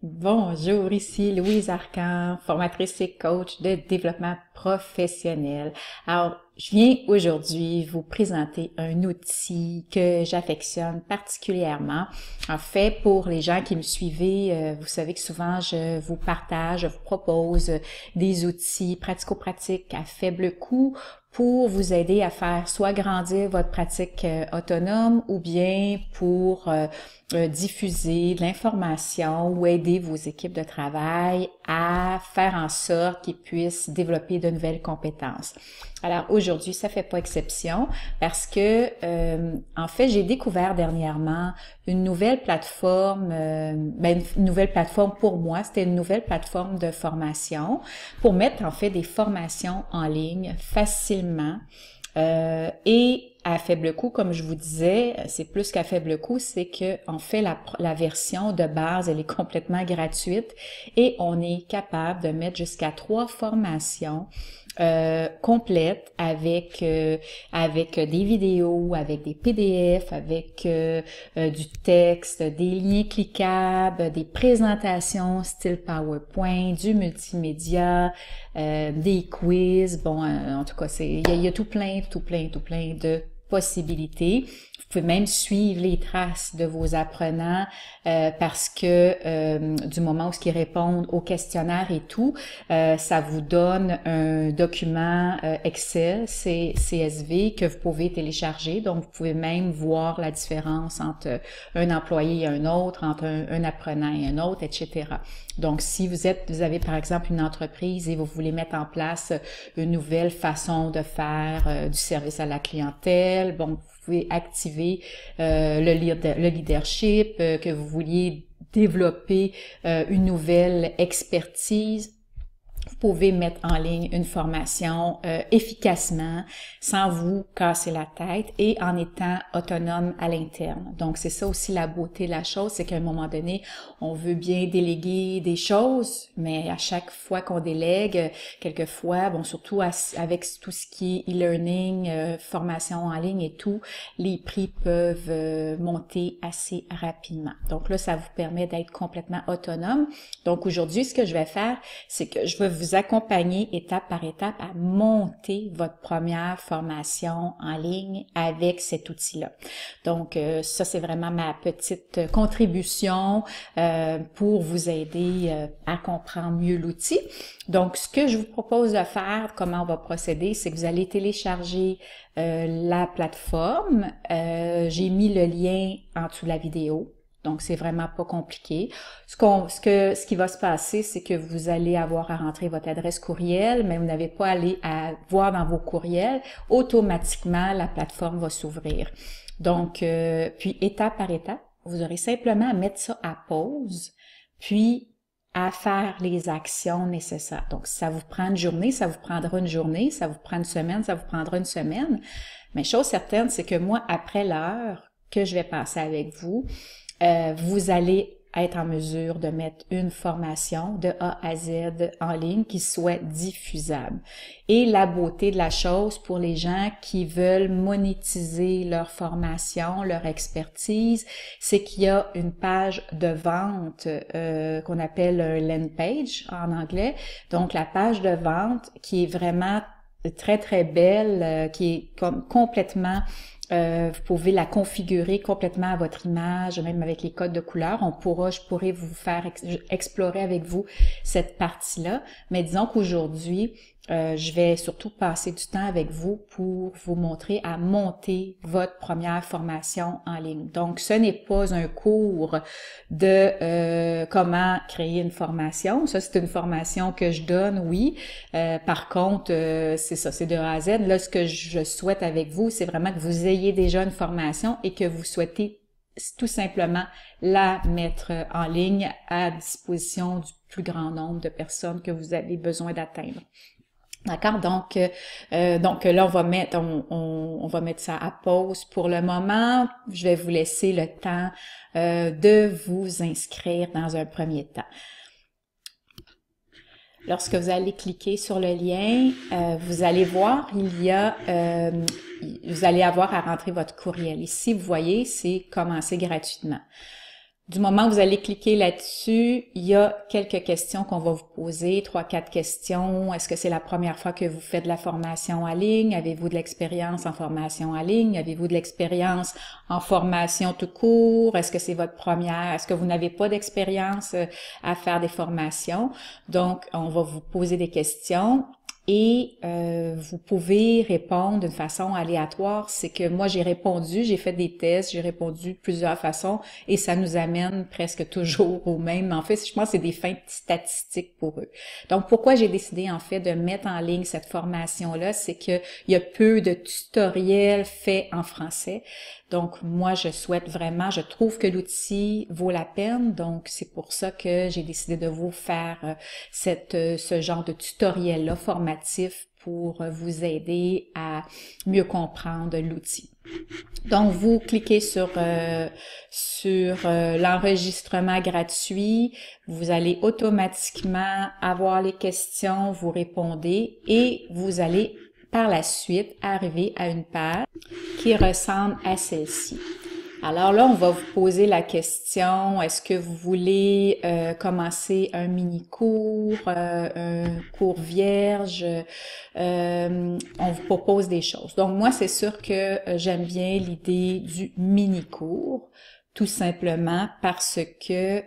Bonjour, ici Louise Arcan, formatrice et coach de développement professionnel. Alors, je viens aujourd'hui vous présenter un outil que j'affectionne particulièrement. En fait, pour les gens qui me suivez, vous savez que souvent je vous partage, je vous propose des outils pratico-pratiques à faible coût pour vous aider à faire soit grandir votre pratique autonome ou bien pour diffuser de l'information ou aider vos équipes de travail à faire en sorte qu'ils puissent développer de nouvelles compétences. Alors aujourd'hui, ça fait pas exception parce que en fait, j'ai découvert dernièrement une nouvelle plateforme, une nouvelle plateforme pour moi, c'était une nouvelle plateforme de formation pour mettre en fait des formations en ligne facilement et à faible coût, comme je vous disais, c'est plus qu'à faible coût, c'est que en fait la version de base, elle est complètement gratuite et on est capable de mettre jusqu'à 3 formations complètes avec des vidéos, avec des PDF, avec du texte, des liens cliquables, des présentations style PowerPoint, du multimédia, des quiz. Bon, en tout cas, il y a tout plein de possibilités. Vous pouvez même suivre les traces de vos apprenants parce que du moment où ils répondent au questionnaire et tout, ça vous donne un document Excel, CSV que vous pouvez télécharger. Donc, vous pouvez même voir la différence entre un employé et un autre, entre un apprenant et un autre, etc. Donc, si vous avez par exemple une entreprise et vous voulez mettre en place une nouvelle façon de faire du service à la clientèle, bon, vous pouvez activer le leadership, que vous vouliez développer une nouvelle expertise. Vous pouvez mettre en ligne une formation efficacement, sans vous casser la tête et en étant autonome à l'interne. Donc, c'est ça aussi la beauté de la chose, c'est qu'à un moment donné, on veut bien déléguer des choses, mais à chaque fois qu'on délègue, quelquefois, bon, surtout avec tout ce qui est e-learning, formation en ligne et tout, les prix peuvent monter assez rapidement. Donc là, ça vous permet d'être complètement autonome. Donc, aujourd'hui, ce que je vais faire, c'est que je vais vous accompagner étape par étape à monter votre première formation en ligne avec cet outil-là. Donc, ça, c'est vraiment ma petite contribution pour vous aider à comprendre mieux l'outil. Donc, ce que je vous propose de faire, comment on va procéder, c'est que vous allez télécharger la plateforme. J'ai mis le lien en dessous de la vidéo. Donc, c'est vraiment pas compliqué. Ce qui va se passer, c'est que vous allez avoir à rentrer votre adresse courriel, mais vous n'avez pas à aller à voir dans vos courriels. Automatiquement, la plateforme va s'ouvrir. Donc, puis étape par étape, vous aurez simplement à mettre ça à pause, puis à faire les actions nécessaires. Donc, si ça vous prend une journée, ça vous prendra une journée. Ça vous prend une semaine, ça vous prendra une semaine. Mais chose certaine, c'est que moi, après l'heure que je vais passer avec vous, vous allez être en mesure de mettre une formation de A à Z en ligne qui soit diffusable. Et la beauté de la chose pour les gens qui veulent monétiser leur formation, leur expertise, c'est qu'il y a une page de vente qu'on appelle un landing page en anglais. Donc, la page de vente qui est vraiment très, très belle, qui est complètement... vous pouvez la configurer complètement à votre image, même avec les codes de couleurs. Je pourrais vous faire explorer avec vous cette partie-là. Mais disons qu'aujourd'hui, je vais surtout passer du temps avec vous pour vous montrer à monter votre première formation en ligne. Donc, ce n'est pas un cours de comment créer une formation. Ça, c'est une formation que je donne, oui. Par contre, c'est ça, c'est de A à Z. Là, ce que je souhaite avec vous, c'est vraiment que vous ayez déjà une formation et que vous souhaitez tout simplement la mettre en ligne à disposition du plus grand nombre de personnes que vous avez besoin d'atteindre. D'accord? Donc là, on va mettre ça à pause pour le moment. Je vais vous laisser le temps de vous inscrire dans un premier temps. Lorsque vous allez cliquer sur le lien, vous allez voir, vous allez avoir à rentrer votre courriel. Ici, vous voyez, c'est commencer gratuitement. Du moment où vous allez cliquer là-dessus, il y a quelques questions qu'on va vous poser, 3-4 questions. Est-ce que c'est la première fois que vous faites de la formation en ligne? Avez-vous de l'expérience en formation en ligne? Avez-vous de l'expérience en formation tout court? Est-ce que c'est votre première? Est-ce que vous n'avez pas d'expérience à faire des formations? Donc, on va vous poser des questions. Et vous pouvez répondre d'une façon aléatoire. C'est que moi, j'ai répondu, j'ai fait des tests, j'ai répondu de plusieurs façons et ça nous amène presque toujours au même. En fait, je pense que c'est des fins statistiques pour eux. Donc, pourquoi j'ai décidé en fait de mettre en ligne cette formation-là, c'est qu'il y a peu de tutoriels faits en français. Donc, moi, je trouve que l'outil vaut la peine. Donc, c'est pour ça que j'ai décidé de vous faire ce genre de tutoriel-là formatif pour vous aider à mieux comprendre l'outil. Donc, vous cliquez sur l'enregistrement gratuit. Vous allez automatiquement avoir les questions, vous répondez et vous allez par la suite arriver à une page qui ressemble à celle-ci. Alors là, on va vous poser la question, est-ce que vous voulez commencer un mini-cours, un cours vierge? On vous propose des choses. Donc moi, c'est sûr que j'aime bien l'idée du mini-cours, tout simplement parce que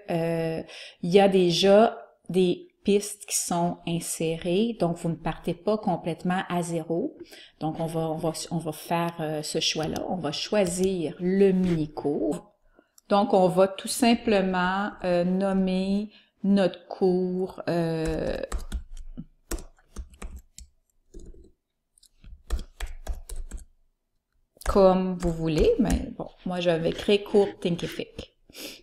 il y a déjà des pistes qui sont insérées, donc vous ne partez pas complètement à zéro. Donc on va faire ce choix-là. On va choisir le mini-cours. Donc on va tout simplement nommer notre cours comme vous voulez, mais bon, moi je vais créer cours Thinkific.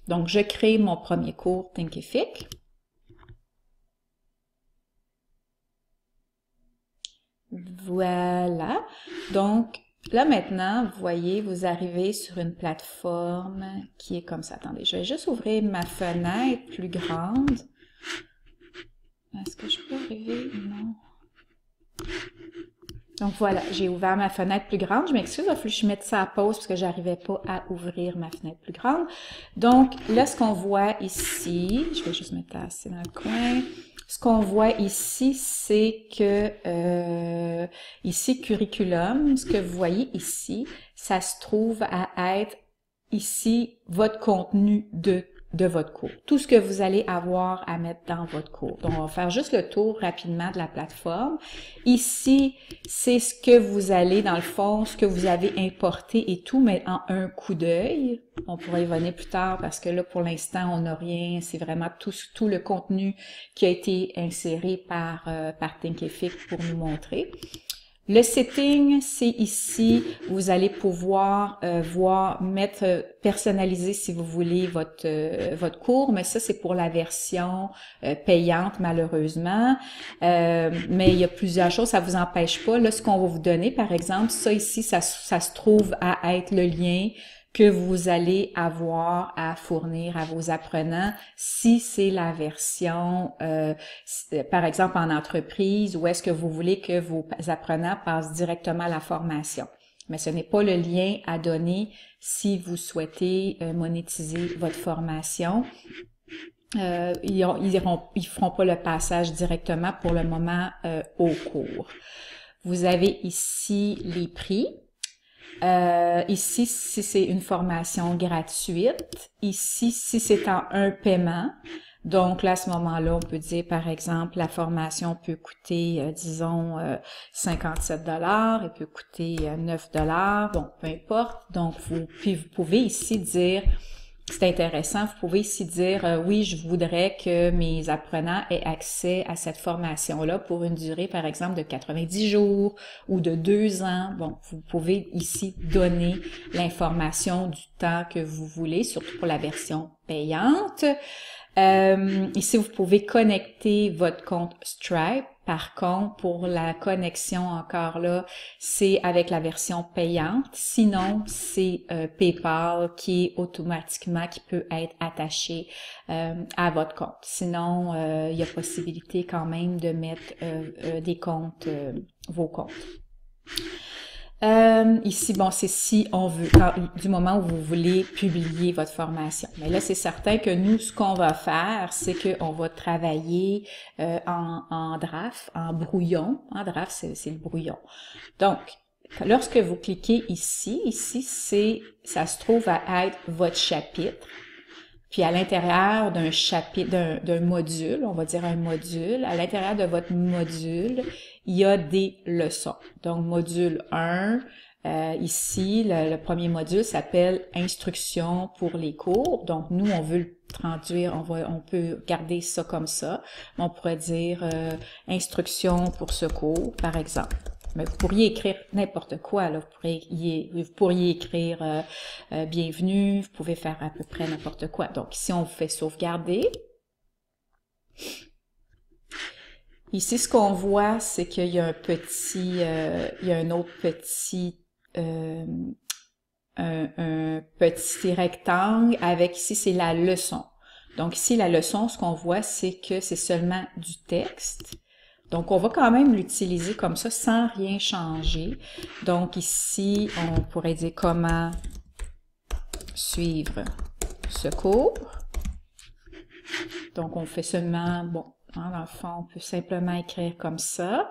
Donc je crée mon premier cours Thinkific. Voilà. Donc, là maintenant, vous voyez, vous arrivez sur une plateforme qui est comme ça. Attendez, je vais juste ouvrir ma fenêtre plus grande. Est-ce que je peux arriver? Non. Donc voilà, j'ai ouvert ma fenêtre plus grande. Je m'excuse, il a fallu que je mette ça à pause parce que j'arrivais pas à ouvrir ma fenêtre plus grande. Donc là, ce qu'on voit ici, je vais juste mettre ça assez dans le coin. Ce qu'on voit ici, c'est que ici, curriculum, ce que vous voyez ici, ça se trouve à être ici votre contenu de votre cours. Tout ce que vous allez avoir à mettre dans votre cours. Donc, on va faire juste le tour rapidement de la plateforme. Ici, c'est ce que vous allez, dans le fond, ce que vous avez importé et tout, mais en un coup d'œil. On pourra y revenir plus tard parce que là, pour l'instant, on n'a rien. C'est vraiment tout le contenu qui a été inséré par Thinkific pour nous montrer. Le setting, c'est ici, vous allez pouvoir personnaliser si vous voulez votre cours, mais ça c'est pour la version payante malheureusement. Mais il y a plusieurs choses, ça vous empêche pas. Là, ce qu'on va vous donner, par exemple, ça ici, ça se trouve à être le lien que vous allez avoir à fournir à vos apprenants si c'est la version, par exemple en entreprise, ou est-ce que vous voulez que vos apprenants passent directement à la formation. Mais ce n'est pas le lien à donner si vous souhaitez monétiser votre formation. Ils feront pas le passage directement pour le moment au cours. Vous avez ici les prix. Ici, si c'est une formation gratuite. Ici, si c'est en un paiement. Donc là, à ce moment-là, on peut dire, par exemple, la formation peut coûter, disons, 57 $, elle peut coûter 9 $, bon, peu importe. Donc, vous pouvez ici dire, c'est intéressant, vous pouvez ici dire, oui, je voudrais que mes apprenants aient accès à cette formation-là pour une durée, par exemple, de 90 jours ou de 2 ans. Bon, vous pouvez ici donner l'information du temps que vous voulez, surtout pour la version payante. Ici, vous pouvez connecter votre compte Stripe. Par contre, pour la connexion encore là, c'est avec la version payante. Sinon, c'est PayPal qui est automatiquement, qui peut être attaché à votre compte. Sinon, il y a possibilité quand même de mettre des comptes, vos comptes. Ici, bon, c'est si on veut, du moment où vous voulez publier votre formation. Mais là, c'est certain que nous, ce qu'on va faire, c'est qu'on va travailler en draft, en brouillon. En draft, c'est le brouillon. Donc, lorsque vous cliquez ici, ça se trouve à être votre chapitre. Puis à l'intérieur d'un chapitre, d'un module, on va dire un module, à l'intérieur de votre module, il y a des leçons. Donc, module 1, ici, le premier module s'appelle « Instruction pour les cours ». Donc, nous, on veut le traduire, on peut garder ça comme ça. On pourrait dire « Instruction pour ce cours », par exemple. Mais vous pourriez écrire n'importe quoi, là. Vous pourriez écrire bienvenue, vous pouvez faire à peu près n'importe quoi. Donc, ici, on vous fait sauvegarder. Ici, ce qu'on voit, c'est qu'il y a un petit, il y a un autre petit, un petit rectangle avec ici, c'est la leçon. Donc, ici, la leçon, ce qu'on voit, c'est que c'est seulement du texte. Donc, on va quand même l'utiliser comme ça sans rien changer. Donc, ici, on pourrait dire comment suivre ce cours. Donc, on fait seulement, bon, hein, dans le fond, on peut simplement écrire comme ça.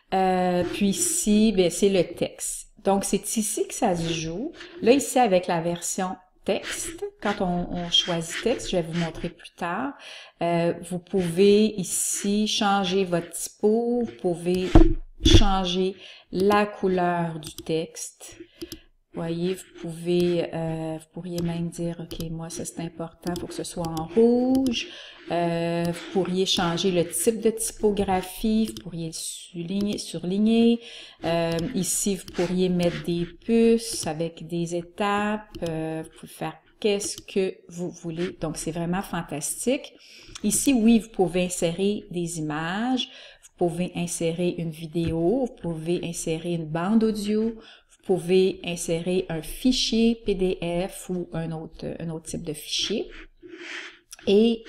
Puis ici, bien, c'est le texte. Donc, c'est ici que ça se joue. Là, ici, avec la version texte, quand on choisit texte, je vais vous montrer plus tard, vous pouvez ici changer votre typo, vous pouvez changer la couleur du texte. Voyez, vous pourriez même dire, OK, moi, ça c'est important pour que ce soit en rouge. Vous pourriez changer le type de typographie, vous pourriez surligner. Ici, vous pourriez mettre des puces avec des étapes. Vous pouvez faire qu'est-ce que vous voulez. Donc, c'est vraiment fantastique. Ici, oui, vous pouvez insérer des images. Vous pouvez insérer une vidéo. Vous pouvez insérer une bande audio. Vous pouvez insérer un fichier PDF ou un autre type de fichier. Et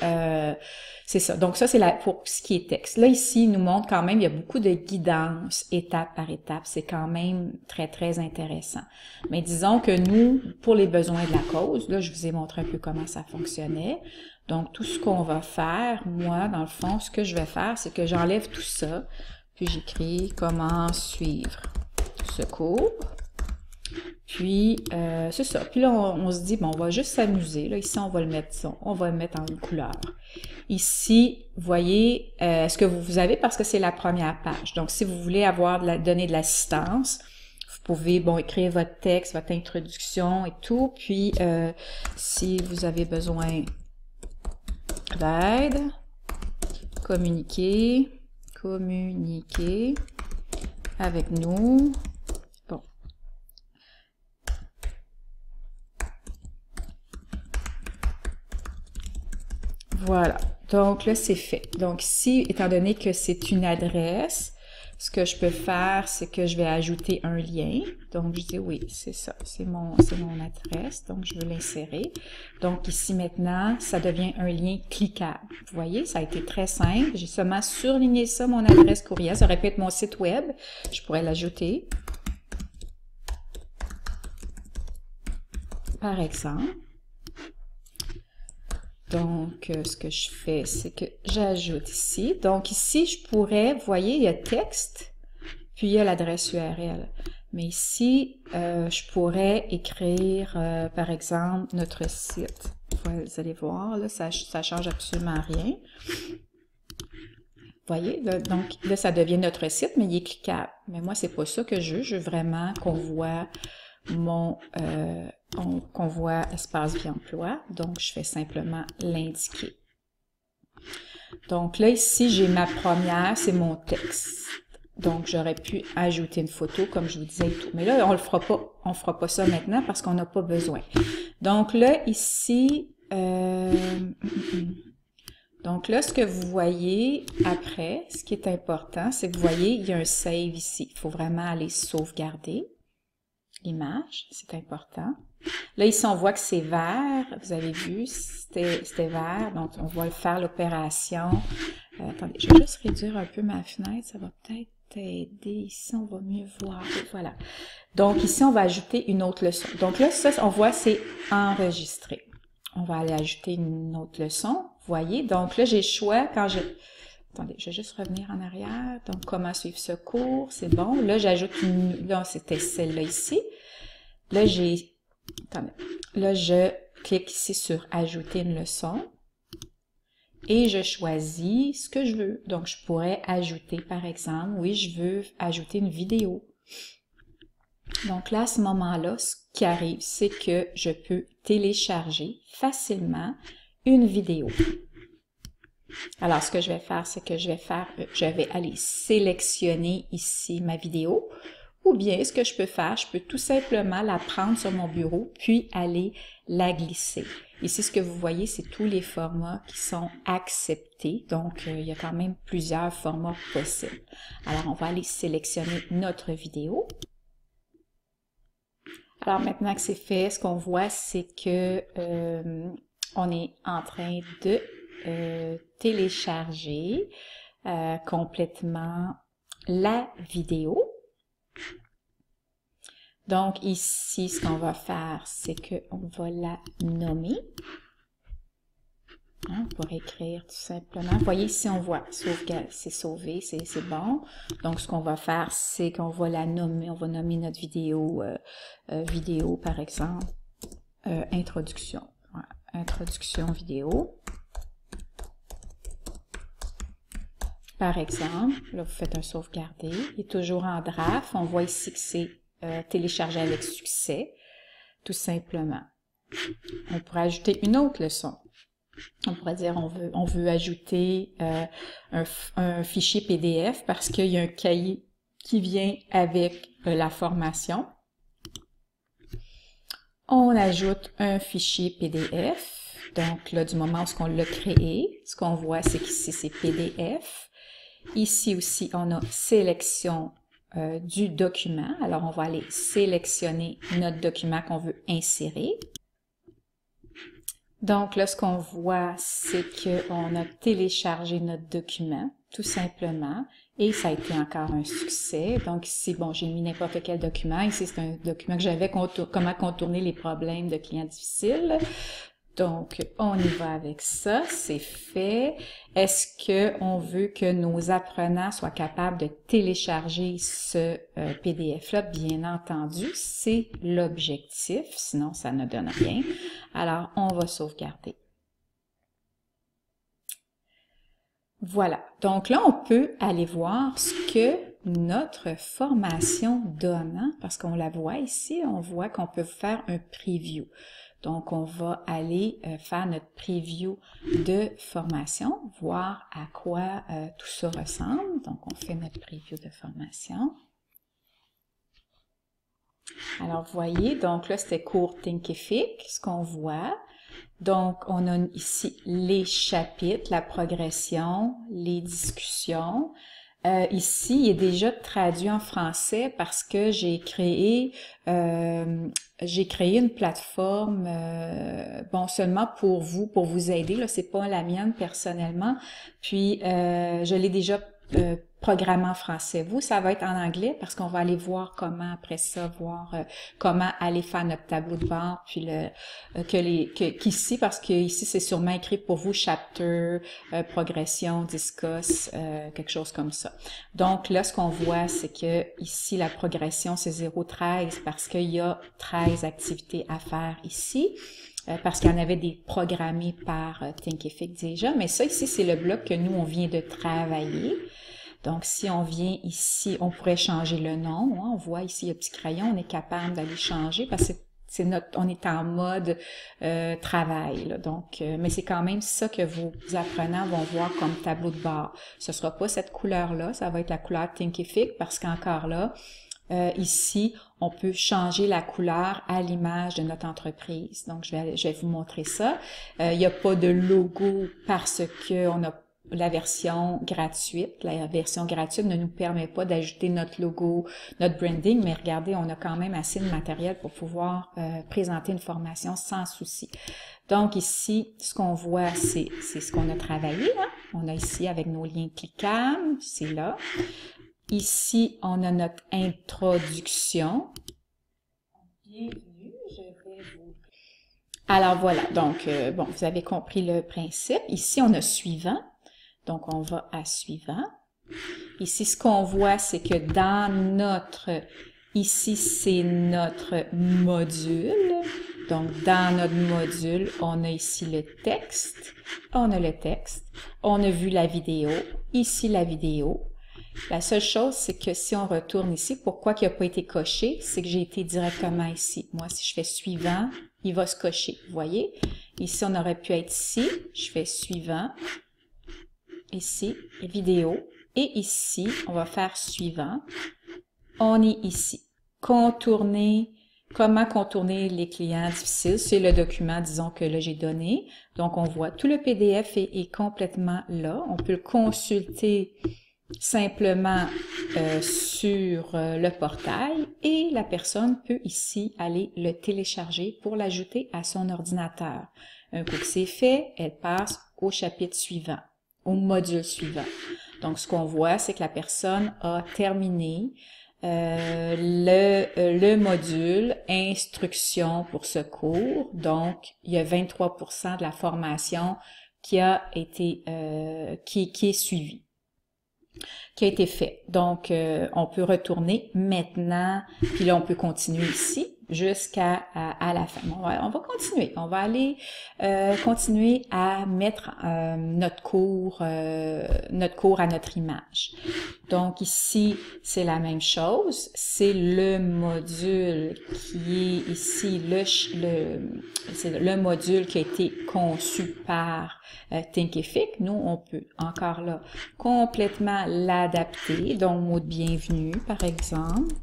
c'est ça. Donc ça, c'est pour ce qui est texte. Là, ici, il nous montre quand même, il y a beaucoup de guidance étape par étape. C'est quand même très, très intéressant. Mais disons que nous, pour les besoins de la cause, là, je vous ai montré un peu comment ça fonctionnait. Donc, tout ce qu'on va faire, moi, dans le fond, ce que je vais faire, c'est que j'enlève tout ça, puis j'écris « Comment suivre ce cours ». Puis, c'est ça. Puis là, on se dit, bon, on va juste s'amuser. Là, ici, on va le mettre en une couleur. Ici, vous voyez ce que vous avez parce que c'est la première page. Donc, si vous voulez donner de l'assistance, vous pouvez, bon, écrire votre texte, votre introduction et tout. Puis, si vous avez besoin d'aide, communiquer avec nous. Voilà, donc là, c'est fait. Donc ici, étant donné que c'est une adresse, ce que je peux faire, c'est que je vais ajouter un lien. Donc, je dis oui, c'est ça, c'est mon adresse, donc je veux l'insérer. Donc ici, maintenant, ça devient un lien cliquable. Vous voyez, ça a été très simple. J'ai seulement surligné ça, mon adresse courriel. Ça aurait pu être mon site web. Je pourrais l'ajouter. Par exemple. Donc, ce que je fais, c'est que j'ajoute ici. Donc, ici, je pourrais, vous voyez, il y a texte, puis il y a l'adresse URL. Mais ici, je pourrais écrire, par exemple, notre site. Vous allez voir, là, ça change absolument rien. Vous voyez, là, donc là, ça devient notre site, mais il est cliquable. Mais moi, c'est pas ça que je veux. Je veux vraiment qu'on voit qu'on voit espace vie emploi, donc je fais simplement l'indiquer. Donc là, ici, j'ai ma première, c'est mon texte. Donc, j'aurais pu ajouter une photo, comme je vous disais et tout. Mais là, on fera pas ça maintenant parce qu'on n'a pas besoin. Donc là, ici, donc là, ce que vous voyez après, ce qui est important, c'est que vous voyez, il y a un save ici. Il faut vraiment aller sauvegarder l'image, c'est important. Là, ici, on voit que c'est vert. Vous avez vu, c'était vert. Donc, on va faire l'opération. Attendez, je vais juste réduire un peu ma fenêtre. Ça va peut-être t'aider. Ici, on va mieux voir. Voilà. Donc, ici, on va ajouter une autre leçon. Donc là, ça, on voit, c'est enregistré. On va aller ajouter une autre leçon. Vous voyez? Donc là, j'ai le choix quand je... Attendez, je vais juste revenir en arrière. Donc, comment suivre ce cours? C'est bon. Là, j'ajoute une... Là, c'était celle-là ici. Là, j'ai... Attendez. Là, je clique ici sur « Ajouter une leçon ». Et je choisis ce que je veux. Donc, je pourrais ajouter, par exemple, oui, je veux ajouter une vidéo. Donc là, à ce moment-là, ce qui arrive, c'est que je peux télécharger facilement une vidéo. Alors, ce que je vais faire, c'est que je vais aller sélectionner ici ma vidéo. Ou bien, ce que je peux faire, je peux tout simplement la prendre sur mon bureau, puis aller la glisser. Ici, ce que vous voyez, c'est tous les formats qui sont acceptés. Donc, il y a quand même plusieurs formats possibles. Alors, on va aller sélectionner notre vidéo. Alors, maintenant que c'est fait, ce qu'on voit, c'est que on est en train de télécharger complètement la vidéo. Donc, ici, ce qu'on va faire, c'est qu'on va la nommer. Hein, pour écrire tout simplement. Vous voyez, ici, on voit sauvegarde, c'est sauvé, c'est bon. Donc, ce qu'on va faire, c'est qu'on va la nommer. On va nommer notre vidéo, vidéo, par exemple, introduction. Voilà, introduction vidéo. Par exemple, là, vous faites un sauvegarder. Il est toujours en draft. On voit ici que c'est téléchargé avec succès, tout simplement. On pourrait ajouter une autre leçon. On pourrait dire on veut ajouter un fichier PDF parce qu'il y a un cahier qui vient avec la formation. On ajoute un fichier PDF. Donc là, du moment où on l'a créé, ce qu'on voit, c'est qu'ici, c'est PDF. Ici aussi, on a sélection du document. Alors, on va aller sélectionner notre document qu'on veut insérer. Donc là, ce qu'on voit, c'est qu'on a téléchargé notre document, tout simplement, et ça a été encore un succès. Donc ici, bon, j'ai mis n'importe quel document. Ici, c'est un document que j'avais, comment contourner les problèmes de clients difficiles. Donc, on y va avec ça, c'est fait. Est-ce qu'on veut que nos apprenants soient capables de télécharger ce PDF-là? Bien entendu, c'est l'objectif, sinon ça ne donne rien. Alors, on va sauvegarder. Voilà, donc là, on peut aller voir ce que notre formation donne, hein? Parce qu'on la voit ici, on voit qu'on peut faire un preview. Donc, on va aller faire notre preview de formation, voir à quoi tout ça ressemble. Donc, on fait notre preview de formation. Alors, vous voyez, donc là, c'était cours Thinkific, ce qu'on voit. Donc, on a ici les chapitres, la progression, les discussions. Ici, il est déjà traduit en français parce que j'ai créé une plateforme, bon, seulement pour vous aider. Là, c'est pas la mienne personnellement. Puis, je l'ai déjà programmé en français. Vous, ça va être en anglais parce qu'on va aller voir comment, après ça, comment aller faire notre tableau de bord, puis qu'ici, parce que ici, c'est sûrement écrit pour vous, chapter, progression, discuss, quelque chose comme ça. Donc là, ce qu'on voit, c'est que ici, la progression, c'est 0,13 parce qu'il y a 13 activités à faire ici. Parce qu'il y en avait des programmés par Thinkific déjà, mais ça ici, c'est le bloc que nous, on vient de travailler. Donc, si on vient ici, on pourrait changer le nom. Hein, on voit ici le petit crayon, on est capable d'aller changer parce que on est en mode travail. Là, donc, mais c'est quand même ça que vos apprenants vont voir comme tableau de bord. Ce sera pas cette couleur-là, ça va être la couleur Thinkific parce qu'encore là, ici, on peut changer la couleur à l'image de notre entreprise. Donc, je vais vous montrer ça. Il n'y a pas de logo parce que on a la version gratuite. La version gratuite ne nous permet pas d'ajouter notre logo, notre branding, mais regardez, on a quand même assez de matériel pour pouvoir présenter une formation sans souci. Donc ici, ce qu'on voit, c'est ce qu'on a travaillé. Hein? On a ici avec nos liens cliquables, c'est là. Ici, on a notre introduction. Bienvenue, je vais vous... Alors voilà, donc, bon, vous avez compris le principe. Ici, on a suivant. Donc, on va à suivant. Ici, ce qu'on voit, c'est que dans notre... Ici, c'est notre module. Donc, dans notre module, on a ici le texte. On a le texte. On a vu la vidéo. Ici, la vidéo. La seule chose, c'est que si on retourne ici, pourquoi il n'a pas été coché? C'est que j'ai été directement ici. Moi, si je fais suivant, il va se cocher. Vous voyez? Ici, on aurait pu être ici. Je fais suivant. Ici, vidéo. Et ici, on va faire suivant. On est ici. Contourner. Comment contourner les clients difficiles? C'est le document, disons, que là, j'ai donné. Donc, on voit tout le PDF est complètement là. On peut le consulter simplement sur le portail et la personne peut ici aller le télécharger pour l'ajouter à son ordinateur. Un coup que c'est fait, elle passe au chapitre suivant, au module suivant. Donc, ce qu'on voit, c'est que la personne a terminé le module instruction pour ce cours. Donc, il y a 23% de la formation qui a été qui est suivie, qui a été fait. Donc, on peut retourner maintenant, puis là, on peut continuer ici jusqu'à à la fin. On va continuer. On va aller continuer à mettre notre cours à notre image. Donc, ici, c'est la même chose. C'est le module qui est ici, c'est le module qui a été conçu par Thinkific. Nous, on peut encore là complètement l'adapter. Donc, mot de bienvenue, par exemple.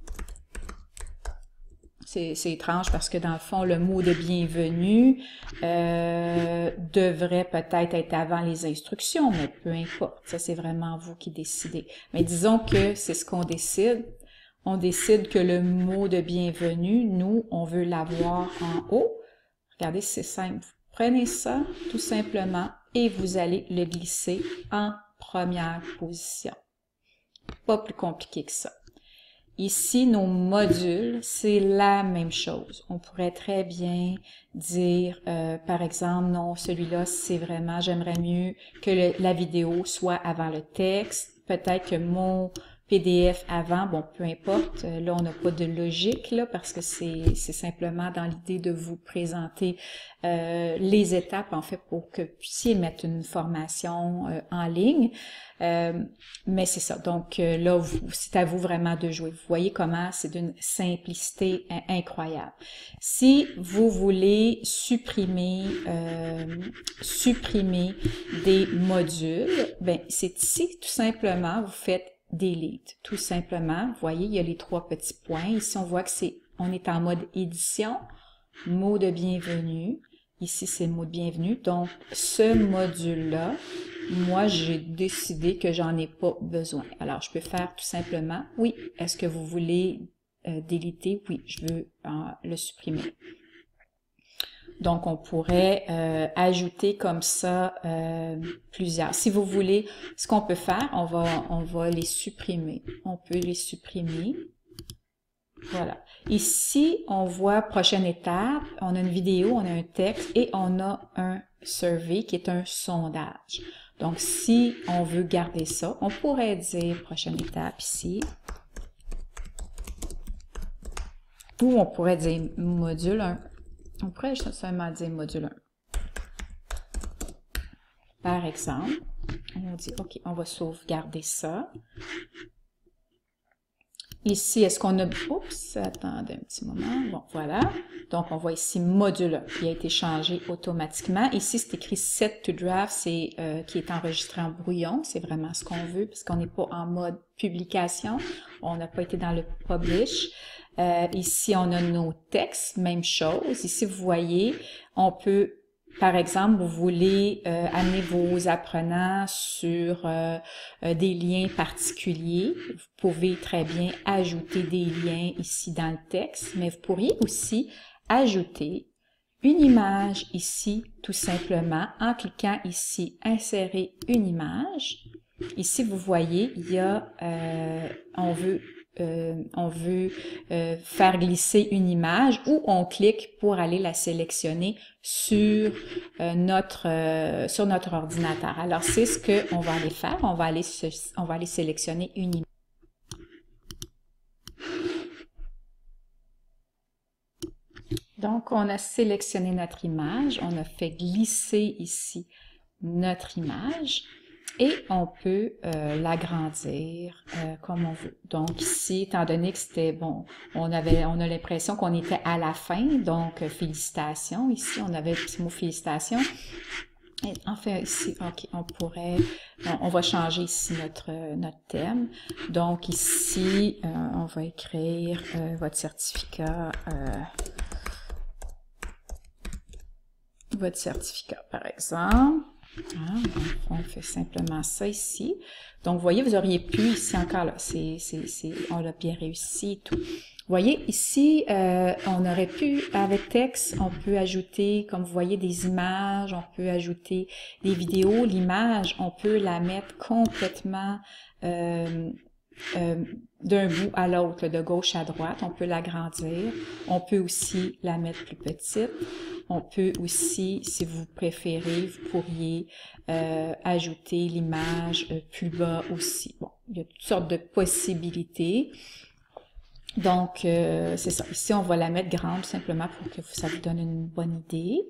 C'est étrange parce que dans le fond, le mot de bienvenue devrait peut-être être avant les instructions, mais peu importe. Ça, c'est vraiment vous qui décidez. Mais disons que c'est ce qu'on décide. On décide que le mot de bienvenue, nous, on veut l'avoir en haut. Regardez, c'est simple. Vous prenez ça, tout simplement, et vous allez le glisser en première position. Pas plus compliqué que ça. Ici, nos modules, c'est la même chose. On pourrait très bien dire, par exemple, non, celui-là, c'est vraiment, j'aimerais mieux que la vidéo soit avant le texte. Peut-être que mon PDF avant, bon, peu importe. Là, on n'a pas de logique, là, parce que c'est simplement dans l'idée de vous présenter les étapes, en fait, pour que vous puissiez mettre une formation en ligne. Mais c'est ça. Donc là, c'est à vous vraiment de jouer. Vous voyez comment c'est d'une simplicité incroyable. Si vous voulez supprimer des modules, ben c'est ici tout simplement, vous faites delete. Tout simplement, vous voyez, il y a les trois petits points. Ici, on voit que on est en mode édition, mot de bienvenue. Ici, c'est le mot de bienvenue. Donc, ce module-là, moi, j'ai décidé que j'en ai pas besoin. Alors, je peux faire tout simplement, oui, est-ce que vous voulez déliter? Oui, je veux le supprimer. Donc, on pourrait ajouter comme ça plusieurs. Si vous voulez, ce qu'on peut faire, on va les supprimer. On peut les supprimer. Voilà. Ici, on voit prochaine étape, on a une vidéo, on a un texte et on a un survey qui est un sondage. Donc, si on veut garder ça, on pourrait dire prochaine étape ici. Ou on pourrait dire module 1. On pourrait seulement dire module 1. Par exemple, on dit, OK, on va sauvegarder ça. Ici, est-ce qu'on a... Oups, attendez un petit moment. Bon, voilà. Donc, on voit ici module 1 qui a été changé automatiquement. Ici, c'est écrit set to draft, c'est qui est enregistré en brouillon. C'est vraiment ce qu'on veut parce qu'on n'est pas en mode publication. On n'a pas été dans le publish. Ici, on a nos textes, même chose. Ici, vous voyez, on peut... Par exemple, vous voulez amener vos apprenants sur des liens particuliers. Vous pouvez très bien ajouter des liens ici dans le texte, mais vous pourriez aussi ajouter une image ici, tout simplement, en cliquant ici « Insérer une image ». ici, vous voyez, il y a, on veut faire glisser une image ou on clique pour aller la sélectionner sur notre ordinateur. Alors, c'est ce qu'on va aller faire. On va aller sélectionner une image. Donc, on a sélectionné notre image. On a fait glisser ici notre image. Et on peut l'agrandir comme on veut. Donc ici, étant donné que c'était bon, on a l'impression qu'on était à la fin, donc félicitations. Ici, on avait le petit mot félicitations. Et enfin ici, ok, on va changer ici notre thème. Donc ici, on va écrire votre certificat par exemple. On fait simplement ça ici. Donc, vous voyez, vous auriez pu, ici encore, là, on l'a bien réussi et tout. Vous voyez, ici, on aurait pu, avec texte, on peut ajouter, comme vous voyez, des images, on peut ajouter des vidéos. L'image, on peut la mettre complètement d'un bout à l'autre, de gauche à droite. On peut l'agrandir. On peut aussi la mettre plus petite. On peut aussi, si vous préférez, vous pourriez ajouter l'image plus bas aussi. Bon, il y a toutes sortes de possibilités. Donc, c'est ça. Ici, on va la mettre grande simplement pour que ça vous donne une bonne idée.